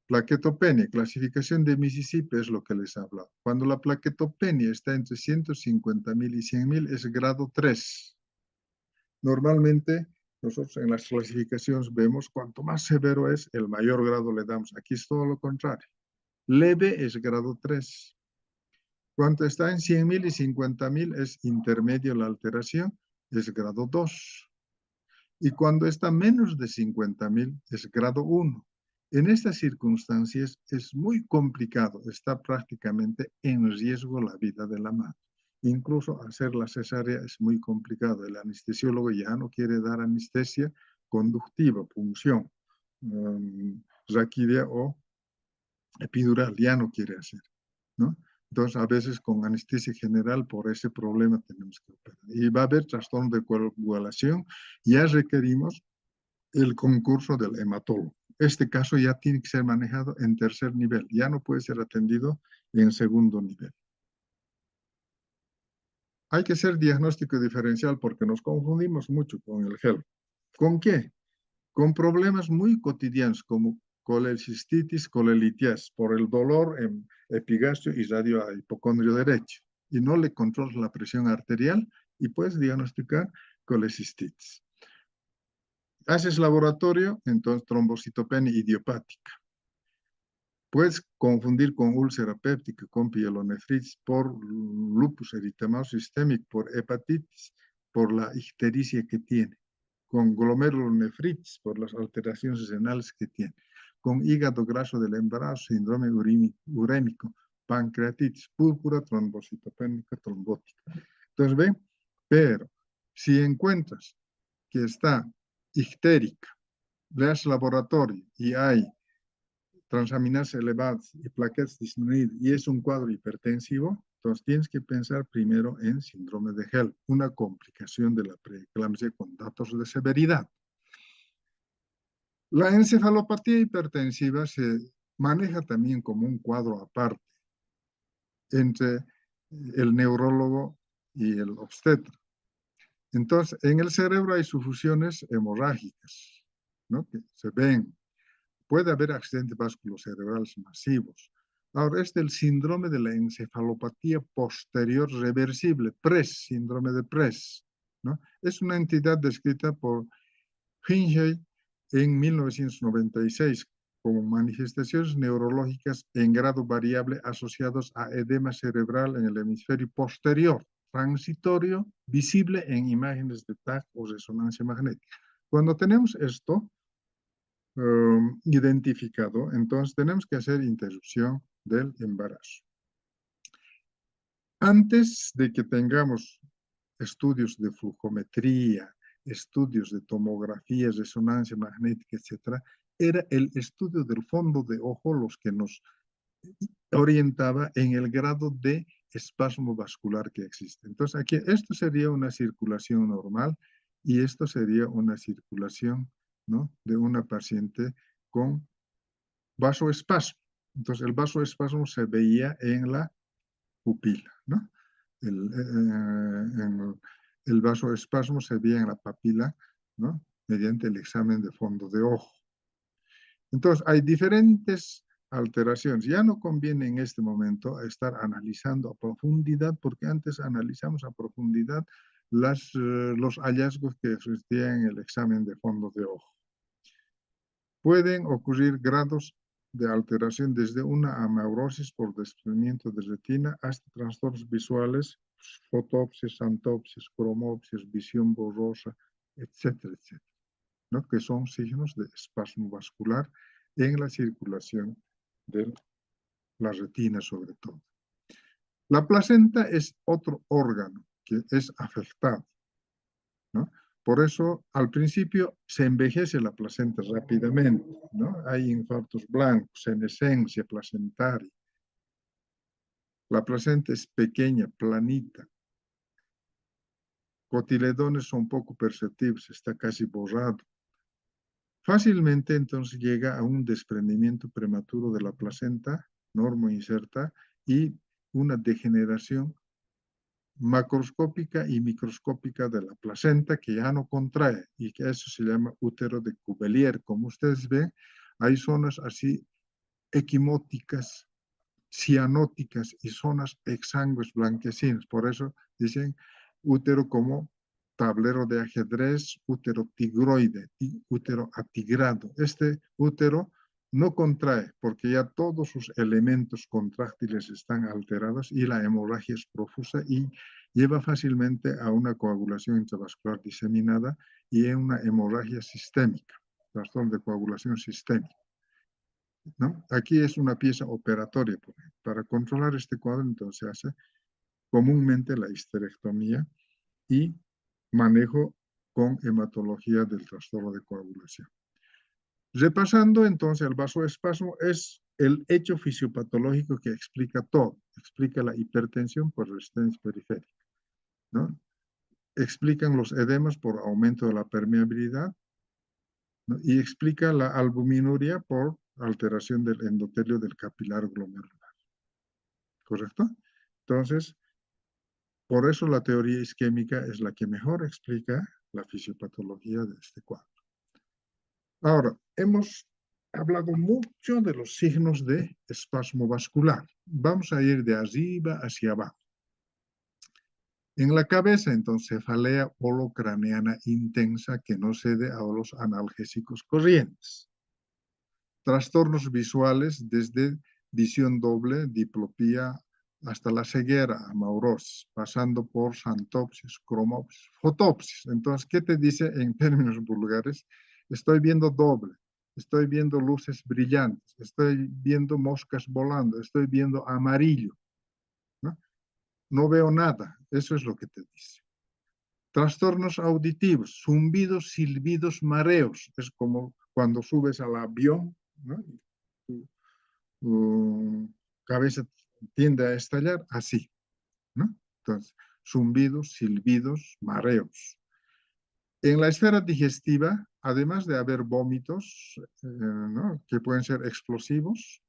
Plaquetopenia, clasificación de Mississippi es lo que les habla. Cuando la plaquetopenia está entre 150.000 y 100.000 es grado 3. Normalmente nosotros en las clasificaciones vemos cuanto más severo es, el mayor grado le damos. Aquí es todo lo contrario. Leve es grado 3. Cuando está en 100.000 y 50.000 es intermedio la alteración, es grado 2. Y cuando está menos de 50.000 es grado 1. En estas circunstancias es muy complicado, está prácticamente en riesgo la vida de la madre. Incluso hacer la cesárea es muy complicado. El anestesiólogo ya no quiere dar anestesia conductiva, punción, raquidia o epidural, ya no quiere hacer, ¿no? Entonces, a veces con anestesia general, por ese problema tenemos que operar. Y va a haber trastorno de coagulación, ya requerimos el concurso del hematólogo. Este caso ya tiene que ser manejado en tercer nivel, ya no puede ser atendido en segundo nivel. hay que hacer diagnóstico diferencial porque nos confundimos mucho con el gel. ¿Con qué? Con problemas muy cotidianos como colecistitis, colelitias, por el dolor en epigastrio y radiohipocondrio derecho. Y no le controlas la presión arterial y puedes diagnosticar colecistitis. Haces laboratorio, entonces trombocitopenia idiopática. Puedes confundir con úlcera péptica, con pielonefritis, por lupus eritematoso sistémico, por hepatitis, por la ictericia que tiene, con glomerulonefritis, por las alteraciones renales que tiene, con hígado graso del embarazo, síndrome urémico, pancreatitis, púrpura, trombocitopénica, trombótica. Entonces, ¿ven? Pero si encuentras que está ictérica, le das laboratorio y hay transaminasas elevadas y plaquetas disminuidas y es un cuadro hipertensivo, entonces tienes que pensar primero en síndrome de HELLP, una complicación de la preeclampsia con datos de severidad. La encefalopatía hipertensiva se maneja también como un cuadro aparte entre el neurólogo y el obstetra. Entonces, en el cerebro hay sufusiones hemorrágicas, ¿no? Que se ven. Puede haber accidentes vasculocerebrales masivos. Ahora, es el síndrome de la encefalopatía posterior reversible, PRES, síndrome de PRES, ¿no? Es una entidad descrita por Hinchey en 1996 como manifestaciones neurológicas en grado variable asociados a edema cerebral en el hemisferio posterior, transitorio, visible en imágenes de TAC o resonancia magnética. Cuando tenemos esto identificado, entonces tenemos que hacer interrupción del embarazo. Antes de que tengamos estudios de flujometría, estudios de tomografía, resonancia magnética, etcétera, era el estudio del fondo de ojo los que nos orientaba en el grado de espasmo vascular que existe. Entonces, aquí esto sería una circulación normal y esto sería una circulación, ¿no?, de una paciente con vasoespasmo. Entonces, el vasoespasmo se veía en la pupila, ¿no? El vasoespasmo se veía en la papila, ¿no?, mediante el examen de fondo de ojo. Entonces, hay diferentes alteraciones. Ya no conviene en este momento estar analizando a profundidad, porque antes analizamos a profundidad los hallazgos que existían en el examen de fondo de ojo. Pueden ocurrir grados de alteración desde una amaurosis por desprendimiento de retina hasta trastornos visuales, fotopsias, xanthopsias, cromopsias, visión borrosa, etcétera, etcétera, ¿no?, que son signos de espasmo vascular en la circulación de la retina sobre todo. La placenta es otro órgano que es afectado, ¿no? Por eso, al principio, se envejece la placenta rápidamente, ¿no? Hay infartos blancos, senescencia placentaria. La placenta es pequeña, planita. Cotiledones son poco perceptibles, está casi borrado. Fácilmente, entonces, llega a un desprendimiento prematuro de la placenta, normoinserta, y una degeneración macroscópica y microscópica de la placenta que ya no contrae y que eso se llama útero de Cuvier. Como ustedes ven, hay zonas así equimóticas, cianóticas y zonas exangües blanquecinas. Por eso dicen útero como tablero de ajedrez, útero tigroide, útero atigrado. Este útero no contrae porque ya todos sus elementos contráctiles están alterados y la hemorragia es profusa y lleva fácilmente a una coagulación intravascular diseminada y a una hemorragia sistémica, trastorno de coagulación sistémica, ¿no? Aquí es una pieza operatoria. Para controlar este cuadro, entonces se hace comúnmente la histerectomía y manejo con hematología del trastorno de coagulación. Repasando, entonces, el vasoespasmo es el hecho fisiopatológico que explica todo. Explica la hipertensión por resistencia periférica, ¿no? Explican los edemas por aumento de la permeabilidad, ¿no? Y explica la albuminuria por alteración del endotelio del capilar glomerular. ¿Correcto? Entonces, Por eso la teoría isquémica es la que mejor explica la fisiopatología de este cuadro. Ahora, hemos hablado mucho de los signos de espasmo vascular. Vamos a ir de arriba hacia abajo. En la cabeza, entonces, cefalea holocraneana intensa que no cede a los analgésicos corrientes. Trastornos visuales desde visión doble, diplopía, hasta la ceguera, amaurosis, pasando por xantopsis, cromopsis, fotopsis. Entonces, ¿qué te dice en términos vulgares? Estoy viendo doble, estoy viendo luces brillantes, estoy viendo moscas volando, estoy viendo amarillo. No veo nada, eso es lo que te dice. Trastornos auditivos, zumbidos, silbidos, mareos. Es como cuando subes al avión, ¿no? Tu cabeza tiende a estallar, así, ¿no? Entonces, zumbidos, silbidos, mareos. En la esfera digestiva, además de haber vómitos, ¿no? que pueden ser explosivos,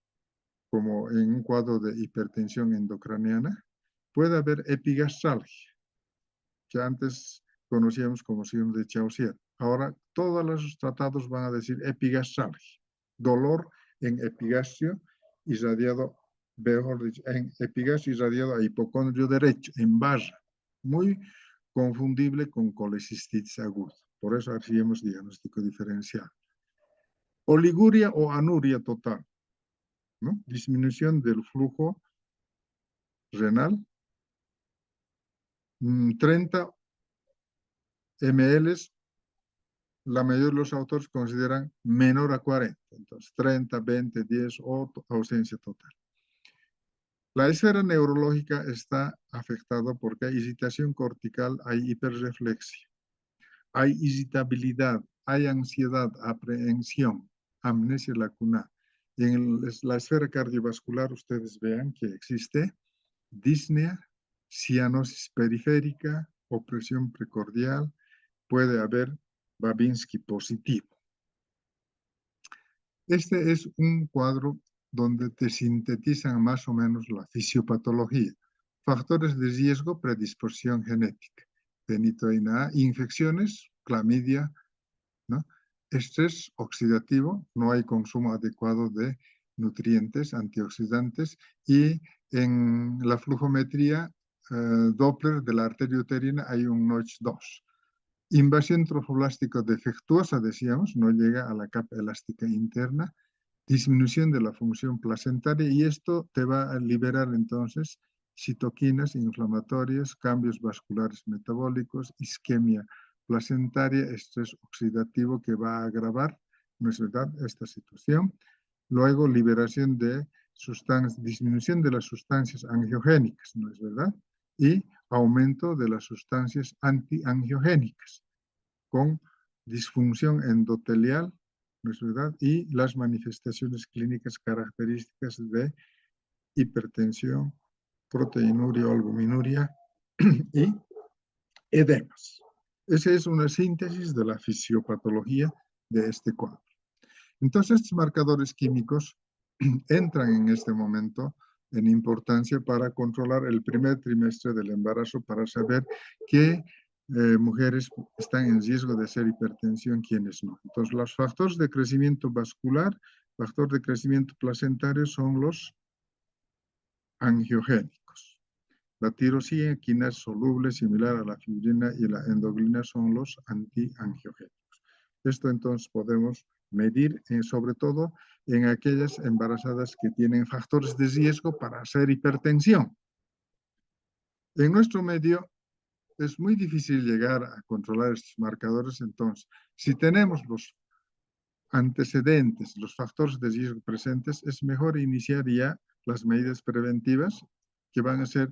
como en un cuadro de hipertensión endocraniana, puede haber epigastralgia, que antes conocíamos como síndrome de Chaucer. Ahora todos los tratados van a decir epigastralgia, dolor en epigastrio irradiado, mejor dicho, en epigastrio irradiado a hipocondrio derecho, en barra, muy confundible con colecistitis aguda. Por eso hacíamos diagnóstico diferencial. Oliguria o anuria total, ¿no? Disminución del flujo renal, 30 ml, la mayoría de los autores consideran menor a 40, entonces 30, 20, 10 o ausencia total. La esfera neurológica está afectada porque hay excitación cortical, hay hiperreflexia, hay irritabilidad, hay ansiedad, aprehensión, amnesia lacunar. En la esfera cardiovascular ustedes vean que existe disnea, cianosis periférica, opresión precordial, puede haber Babinski positivo. Este es un cuadro donde te sintetizan más o menos la fisiopatología. Factores de riesgo, predisposición genética, fenitoína A, infecciones, clamidia, ¿no? Estrés oxidativo, no hay consumo adecuado de nutrientes, antioxidantes, y en la flujometría Doppler de la arteria uterina hay un Notch 2. Invasión trofoblástica defectuosa, decíamos, no llega a la capa elástica interna, disminución de la función placentaria, y esto te va a liberar entonces citoquinas inflamatorias, cambios vasculares metabólicos, isquemia placentaria, estrés oxidativo que va a agravar, ¿no es verdad?, esta situación. Luego, liberación de sustancias, disminución de las sustancias angiogénicas, ¿no es verdad?, y aumento de las sustancias antiangiogénicas, con disfunción endotelial, ¿no es verdad?, y las manifestaciones clínicas características de hipertensión, proteinuria o albuminuria y edemas. Esa es una síntesis de la fisiopatología de este cuadro. Entonces, estos marcadores químicos entran en este momento en importancia para controlar el primer trimestre del embarazo, para saber qué mujeres están en riesgo de hacer hipertensión, quiénes no. Entonces, los factores de crecimiento vascular, factor de crecimiento placentario son los angiogénicos. La tirosina, quinasa soluble, similar a la fibrina, y la endoglina son los antiangiogénicos. Esto entonces podemos medir sobre todo en aquellas embarazadas que tienen factores de riesgo para hacer hipertensión. En nuestro medio es muy difícil llegar a controlar estos marcadores, entonces si tenemos los antecedentes, los factores de riesgo presentes, es mejor iniciar ya las medidas preventivas, que van a ser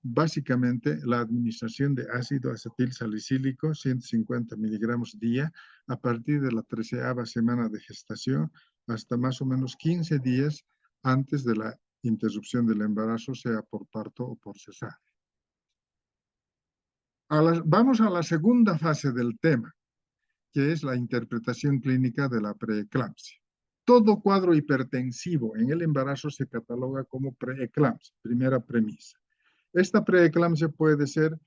básicamente la administración de ácido acetil salicílico, 150 miligramos día, a partir de la 13ª semana de gestación hasta más o menos 15 días antes de la interrupción del embarazo, sea por parto o por cesárea. Vamos a la segunda fase del tema, que es la interpretación clínica de la preeclampsia. Todo cuadro hipertensivo en el embarazo se cataloga como preeclampsia, primera premisa. Esta preeclampsia puede ser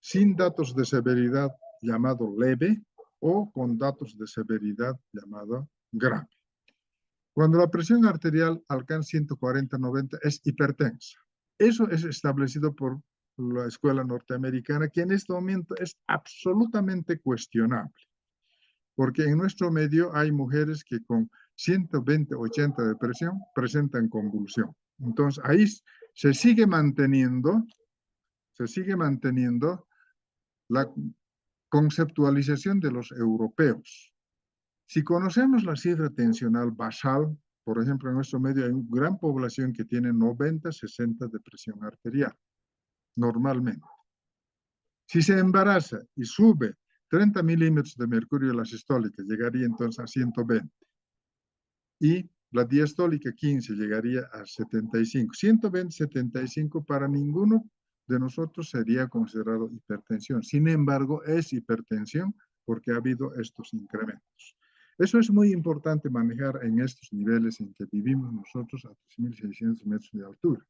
sin datos de severidad llamado leve o con datos de severidad llamado grave. Cuando la presión arterial alcanza 140-90 es hipertensa. Eso es establecido por la escuela norteamericana, que en este momento es absolutamente cuestionable, porque en nuestro medio hay mujeres que con 120-80 de presión presentan convulsión. Entonces ahí se sigue manteniendo la conceptualización de los europeos. Si conocemos la cifra tensional basal, por ejemplo, en nuestro medio hay una gran población que tiene 90-60 de presión arterial, normalmente. Si se embaraza y sube 30 milímetros de mercurio en la sistólica, llegaría entonces a 120. Y la diastólica 15 llegaría a 75. 120, 75 para ninguno de nosotros sería considerado hipertensión. Sin embargo, es hipertensión porque ha habido estos incrementos. Eso es muy importante manejar en estos niveles en que vivimos nosotros a 3.600 metros de altura.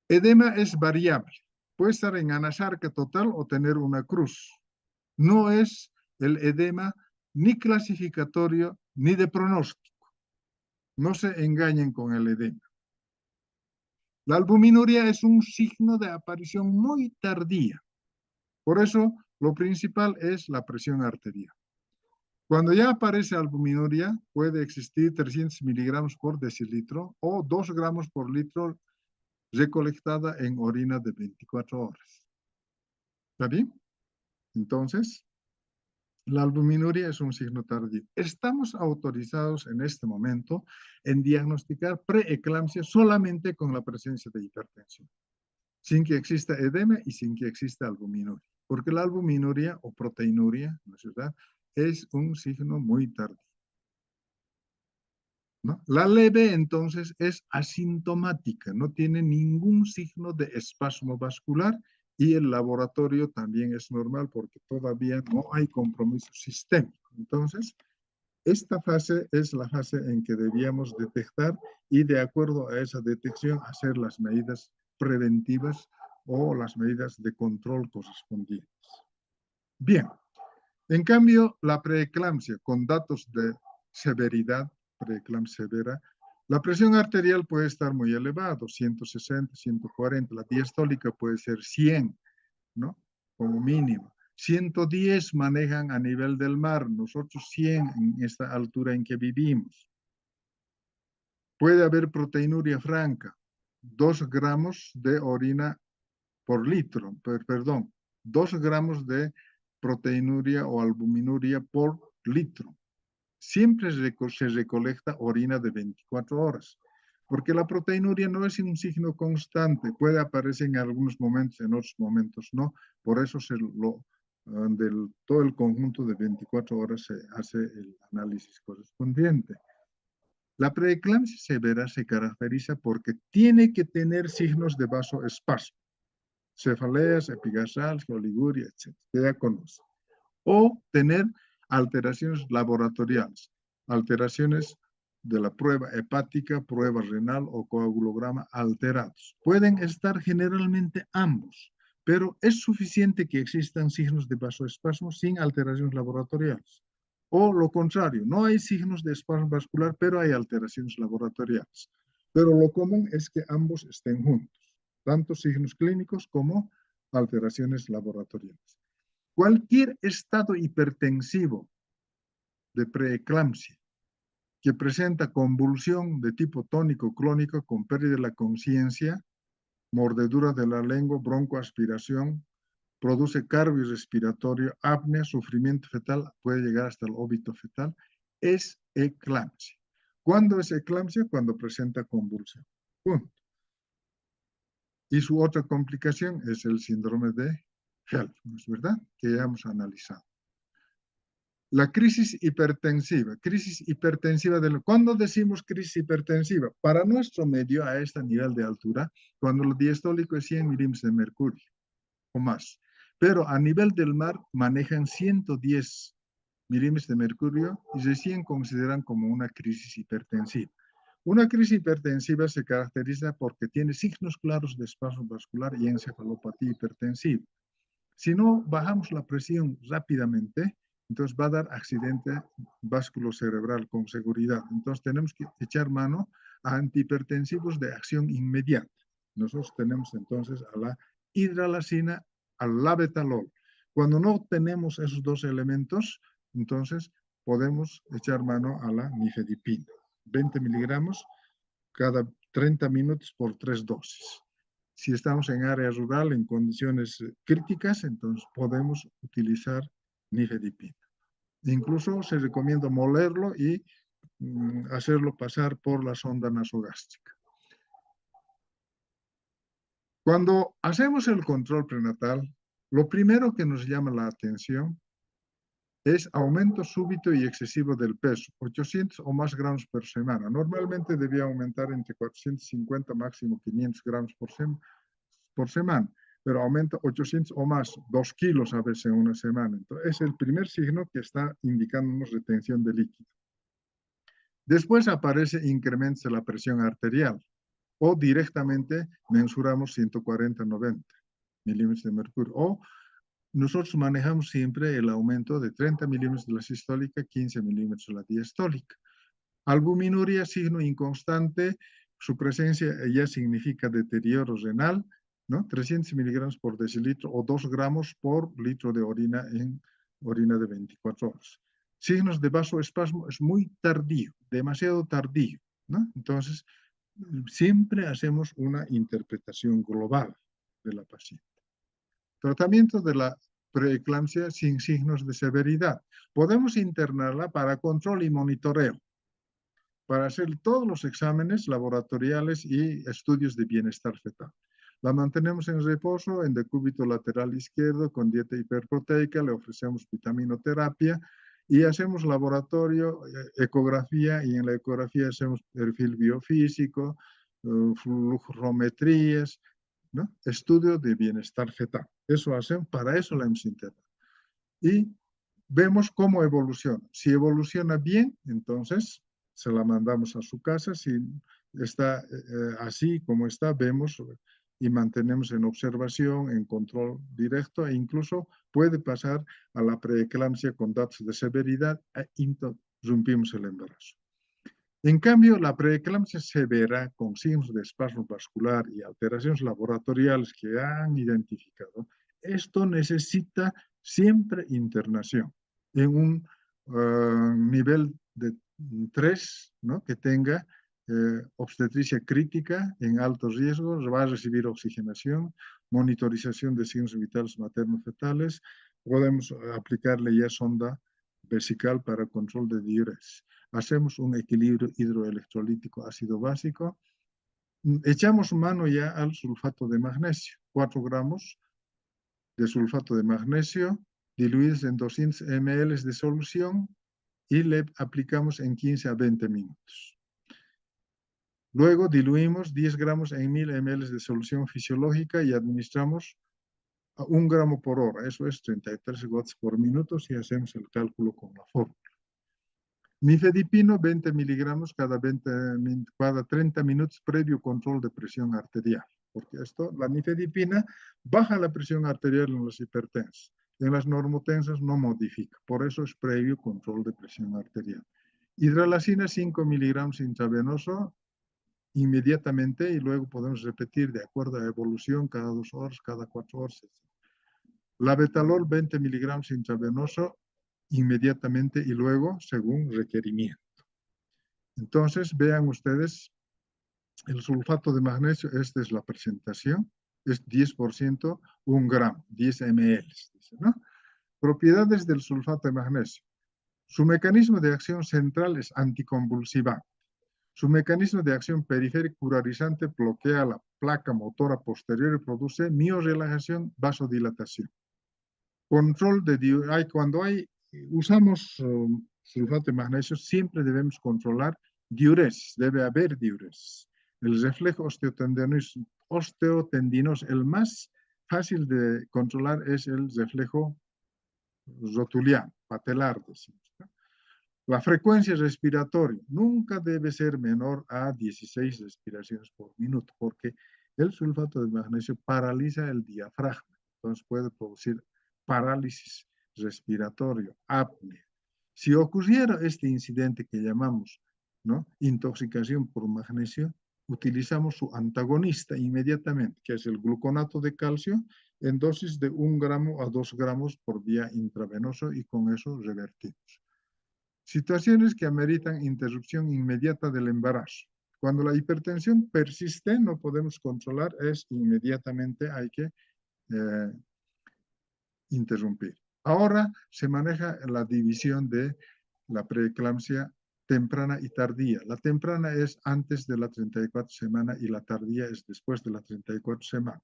Edema es variable. Puede estar en anasarca total o tener una cruz. No es el edema ni clasificatorio ni de pronóstico. No se engañen con el edema. La albuminuria es un signo de aparición muy tardía. Por eso, lo principal es la presión arterial. Cuando ya aparece albuminuria, puede existir 300 miligramos por decilitro o 2 gramos por litro recolectada en orina de 24 horas. ¿Está bien? Entonces, la albuminuria es un signo tardío. Estamos autorizados en este momento en diagnosticar preeclampsia solamente con la presencia de hipertensión, sin que exista edema y sin que exista albuminuria, porque la albuminuria o proteinuria, ¿no es verdad?, es un signo muy tardío, ¿no? La leve, entonces, es asintomática, no tiene ningún signo de espasmo vascular y el laboratorio también es normal porque todavía no hay compromiso sistémico. Entonces, esta fase es la fase en que debíamos detectar y de acuerdo a esa detección hacer las medidas preventivas o las medidas de control correspondientes. Bien, en cambio, la preeclampsia con datos de severidad, preeclampsia severa, la presión arterial puede estar muy elevada, 160, 140, la diastólica puede ser 100, ¿no? Como mínimo. 110 manejan a nivel del mar, nosotros 100 en esta altura en que vivimos. Puede haber proteinuria franca, 2 gramos de orina por litro, perdón, 2 gramos de proteinuria o albuminuria por litro. Siempre se recolecta orina de 24 horas, porque la proteinuria no es un signo constante, puede aparecer en algunos momentos, en otros momentos no, por eso todo el conjunto de 24 horas se hace el análisis correspondiente. La preeclampsia severa se caracteriza porque tiene que tener signos de vasoespasmo, cefaleas, epigastrales, oliguria, etc., que ya conoce. O tener alteraciones laboratoriales, alteraciones de la prueba hepática, prueba renal o coagulograma alterados. Pueden estar generalmente ambos, pero es suficiente que existan signos de vasoespasmo sin alteraciones laboratoriales. O lo contrario, no hay signos de espasmo vascular, pero hay alteraciones laboratoriales. Pero lo común es que ambos estén juntos, tanto signos clínicos como alteraciones laboratoriales. Cualquier estado hipertensivo de preeclampsia que presenta convulsión de tipo tónico clónico con pérdida de la conciencia, mordedura de la lengua, broncoaspiración, produce cardiorrespiratorio, apnea, sufrimiento fetal, puede llegar hasta el óbito fetal, es eclampsia. ¿Cuándo es eclampsia? Cuando presenta convulsión. Punto. Y su otra complicación es el síndrome de HELLP, ¿no es verdad? Que ya hemos analizado. La crisis hipertensiva. ¿Cuándo decimos crisis hipertensiva? Para nuestro medio, a este nivel de altura, cuando el diastólico es 100 milímetros de mercurio o más. Pero a nivel del mar manejan 110 milímetros de mercurio y recién consideran como una crisis hipertensiva. Una crisis hipertensiva se caracteriza porque tiene signos claros de espasmo vascular y encefalopatía hipertensiva. Si no bajamos la presión rápidamente, entonces va a dar accidente vasculocerebral con seguridad. Entonces tenemos que echar mano a antihipertensivos de acción inmediata. Nosotros tenemos entonces a la hidralazina, al labetalol. Cuando no tenemos esos dos elementos, entonces podemos echar mano a la nifedipina. 20 miligramos cada 30 minutos por 3 dosis. Si estamos en área rural, en condiciones críticas, entonces podemos utilizar nifedipina. Incluso se recomienda molerlo y hacerlo pasar por la sonda nasogástrica. Cuando hacemos el control prenatal, lo primero que nos llama la atención es aumento súbito y excesivo del peso, 800 o más gramos por semana. Normalmente debía aumentar entre 450 máximo 500 gramos por semana, pero aumenta 800 o más, 2 kilos a veces en una semana. Entonces, es el primer signo que está indicándonos retención de líquido. Después aparece incrementos de la presión arterial o directamente mensuramos 140-90 milímetros de mercurio o nosotros manejamos siempre el aumento de 30 milímetros de la sistólica, 15 milímetros de la diastólica. Albuminuria, signo inconstante, su presencia ya significa deterioro renal, ¿no? 300 miligramos por decilitro o 2 gramos por litro de orina en orina de 24 horas. Signos de vasoespasmo es muy tardío, demasiado tardío, ¿no? Entonces, siempre hacemos una interpretación global de la paciente. Tratamiento de la preeclampsia sin signos de severidad. Podemos internarla para control y monitoreo, para hacer todos los exámenes laboratoriales y estudios de bienestar fetal. La mantenemos en reposo en decúbito lateral izquierdo con dieta hiperproteica, le ofrecemos vitaminoterapia y hacemos laboratorio, ecografía, y en la ecografía hacemos perfil biofísico, flujometrías, ¿no? Estudio de bienestar fetal. Eso hacemos, para eso la hemos internado. Y vemos cómo evoluciona. Si evoluciona bien, entonces se la mandamos a su casa. Si está así como está, vemos y mantenemos en observación, en control directo, e incluso puede pasar a la preeclampsia con datos de severidad e interrumpimos el embarazo. En cambio, la preeclampsia severa con signos de espasmo vascular y alteraciones laboratoriales que han identificado, esto necesita siempre internación en un nivel de 3, ¿no? Que tenga obstetricia crítica en alto riesgo, va a recibir oxigenación, monitorización de signos vitales materno-fetales, podemos aplicarle ya sonda vesical para control de diuresis. Hacemos un equilibrio hidroelectrolítico ácido básico, echamos mano ya al sulfato de magnesio, 4 gramos de sulfato de magnesio diluidos en 200 ml de solución y le aplicamos en 15 a 20 minutos. Luego diluimos 10 gramos en 1000 ml de solución fisiológica y administramos a 1 gramo por hora. Eso es 33 gotas por minuto si hacemos el cálculo con la fórmula. Nifedipino, 20 miligramos cada 30 minutos previo control de presión arterial. Porque la nifedipina baja la presión arterial en los hipertensos. En las normotensas no modifica. Por eso es previo control de presión arterial. Hidralazina, 5 miligramos intravenoso inmediatamente y luego podemos repetir de acuerdo a evolución cada 2 horas, cada 4 horas. Labetalol, 20 miligramos intravenoso inmediatamente y luego según requerimiento. Entonces, vean ustedes, el sulfato de magnesio, esta es la presentación, es 10%, 1 gramo, 10 ml, ¿no? Propiedades del sulfato de magnesio. Su mecanismo de acción central es anticonvulsivante. Su mecanismo de acción periférico curarizante bloquea la placa motora posterior y produce miorelajación, vasodilatación. Control de cuando usamos sulfato de magnesio, siempre debemos controlar diuresis, debe haber diuresis. El reflejo osteotendinoso, el más fácil de controlar es el reflejo rotuliano, patelar, decimos, ¿no? La frecuencia respiratoria nunca debe ser menor a 16 respiraciones por minuto, porque el sulfato de magnesio paraliza el diafragma, entonces puede producir parálisis respiratorio, apnea. Si ocurriera este incidente que llamamos, ¿no?, intoxicación por magnesio, utilizamos su antagonista inmediatamente, que es el gluconato de calcio, en dosis de 1 gramo a 2 gramos por vía intravenosa, y con eso revertimos. Situaciones que ameritan interrupción inmediata del embarazo. Cuando la hipertensión persiste, no podemos controlar, es inmediatamente hay que interrumpir. Ahora se maneja la división de la preeclampsia temprana y tardía. La temprana es antes de la 34 semana y la tardía es después de la 34 semana.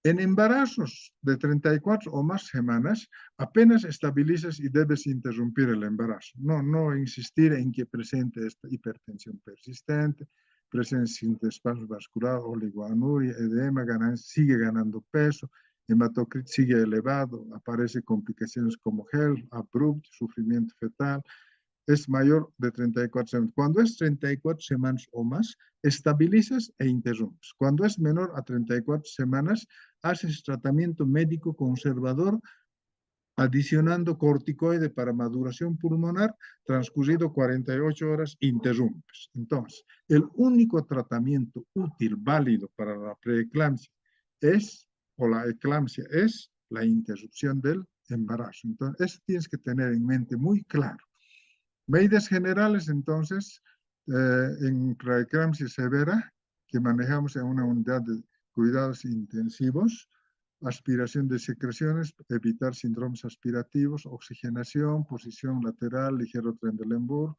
En embarazos de 34 o más semanas, apenas estabilizas y debes interrumpir el embarazo. No insistir en que presente esta hipertensión persistente, presencia de espasmo vascular, oligoanuria, edema, sigue ganando peso, hematocrito sigue elevado, aparecen complicaciones como HELLP, abrupto, sufrimiento fetal, es mayor de 34 semanas. Cuando es 34 semanas o más, estabilizas e interrumpes. Cuando es menor a 34 semanas, haces tratamiento médico conservador, adicionando corticoide para maduración pulmonar, transcurrido 48 horas, interrumpes. Entonces, el único tratamiento útil, válido para la preeclampsia o la eclampsia, es la interrupción del embarazo. Entonces, eso tienes que tener en mente muy claro. Medidas generales, entonces, en preeclampsia severa, que manejamos en una unidad de cuidados intensivos: aspiración de secreciones, evitar síndromes aspirativos, oxigenación, posición lateral, ligero Trendelenburg,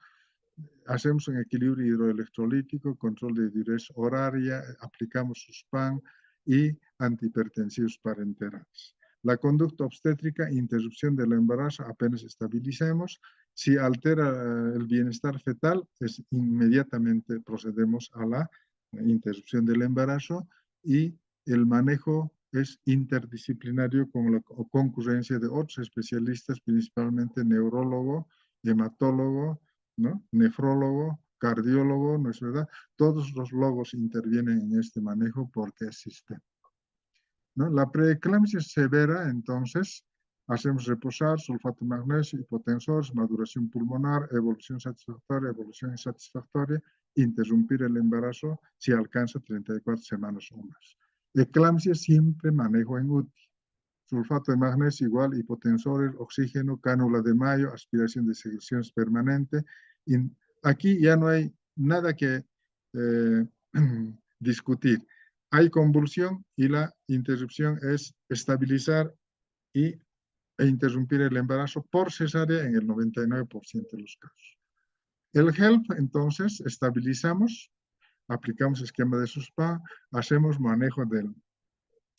hacemos un equilibrio hidroelectrolítico, control de diuresis horaria, aplicamos SUSPAN y antihipertensivos parenterales. La conducta obstétrica, interrupción del embarazo, apenas estabilicemos. Si altera el bienestar fetal, inmediatamente procedemos a la interrupción del embarazo, y el manejo es interdisciplinario con la concurrencia de otros especialistas, principalmente neurólogo, hematólogo, ¿no?, nefrólogo, cardiólogo, ¿no es verdad? Todos los logos intervienen en este manejo porque es sistémico, ¿no? La preeclampsia severa, entonces, hacemos reposar, sulfato de magnesio, hipotensores, maduración pulmonar, evolución satisfactoria, insatisfactoria, interrumpir el embarazo si alcanza 34 semanas o más. Eclampsia siempre manejo en UTI. Sulfato de magnesio igual, hipotensores, oxígeno, cánula de Mayo, aspiración de secreciones permanente. Y aquí ya no hay nada que discutir. Hay convulsión y la interrupción es estabilizar e interrumpir el embarazo por cesárea en el 99% de los casos. El HELP, entonces, estabilizamos, aplicamos esquema de SUSPAN, hacemos manejo de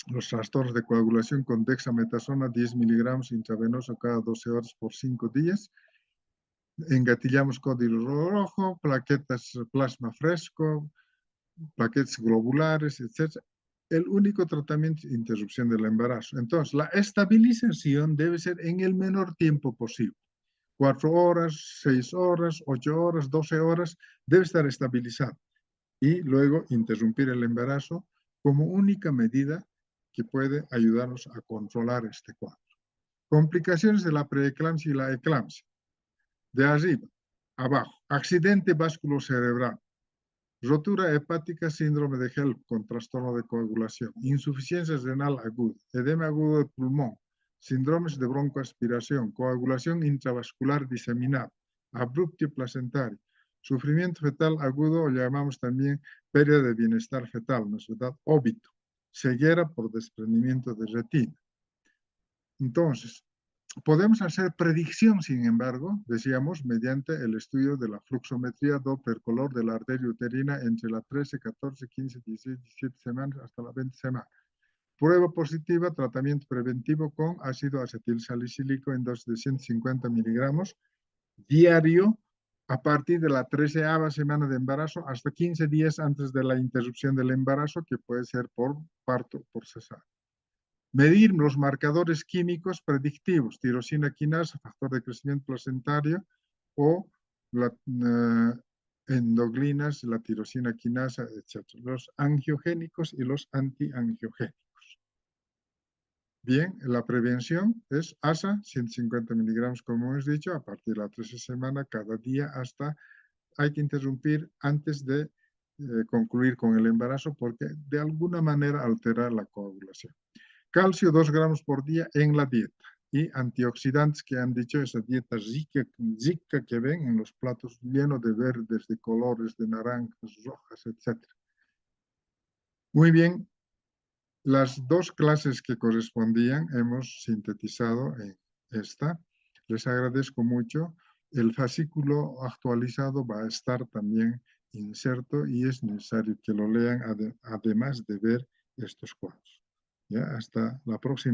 los trastornos de coagulación con dexametasona 10 miligramos intravenoso cada 12 horas por 5 días. Engatillamos código rojo, plaquetas plasma fresco, plaquetas globulares, etc. El único tratamiento es interrupción del embarazo. Entonces, la estabilización debe ser en el menor tiempo posible. 4 horas, 6 horas, 8 horas, 12 horas, debe estar estabilizado. Y luego interrumpir el embarazo como única medida que puede ayudarnos a controlar este cuadro. Complicaciones de la preeclampsia y la eclampsia. De arriba, abajo, accidente vasculocerebral, rotura hepática, síndrome de HELP con trastorno de coagulación, insuficiencia renal aguda, edema agudo de pulmón, síndromes de broncoaspiración, coagulación intravascular diseminada, abruptio placentario, sufrimiento fetal agudo, o llamamos también pérdida de bienestar fetal, ¿no es verdad? Óbito, ceguera por desprendimiento de retina. Entonces, podemos hacer predicción, sin embargo, decíamos, mediante el estudio de la fluxometría Doppler color de la arteria uterina entre las 13, 14, 15, 16, 17 semanas hasta las 20 semanas. Prueba positiva, tratamiento preventivo con ácido acetilsalicílico en dosis de 150 miligramos diario a partir de la 13ª semana de embarazo hasta 15 días antes de la interrupción del embarazo, que puede ser por parto o por cesárea. Medir los marcadores químicos predictivos, tirosina quinasa, factor de crecimiento placentario, o endoglinas, la tirosina quinasa, etc. Los angiogénicos y los antiangiogénicos. Bien, la prevención es ASA, 150 miligramos, como hemos dicho, a partir de la 13 semana, cada día hasta, hay que interrumpir antes de concluir con el embarazo porque de alguna manera altera la coagulación. Calcio 2 gramos por día en la dieta. Y antioxidantes que han dicho, esa dieta rica que ven en los platos llenos de verdes, de colores, de naranjas, rojas, etc. Muy bien, las dos clases que correspondían hemos sintetizado en esta. Les agradezco mucho. El fascículo actualizado va a estar también inserto y es necesario que lo lean además de ver estos cuadros. Ya, hasta la próxima.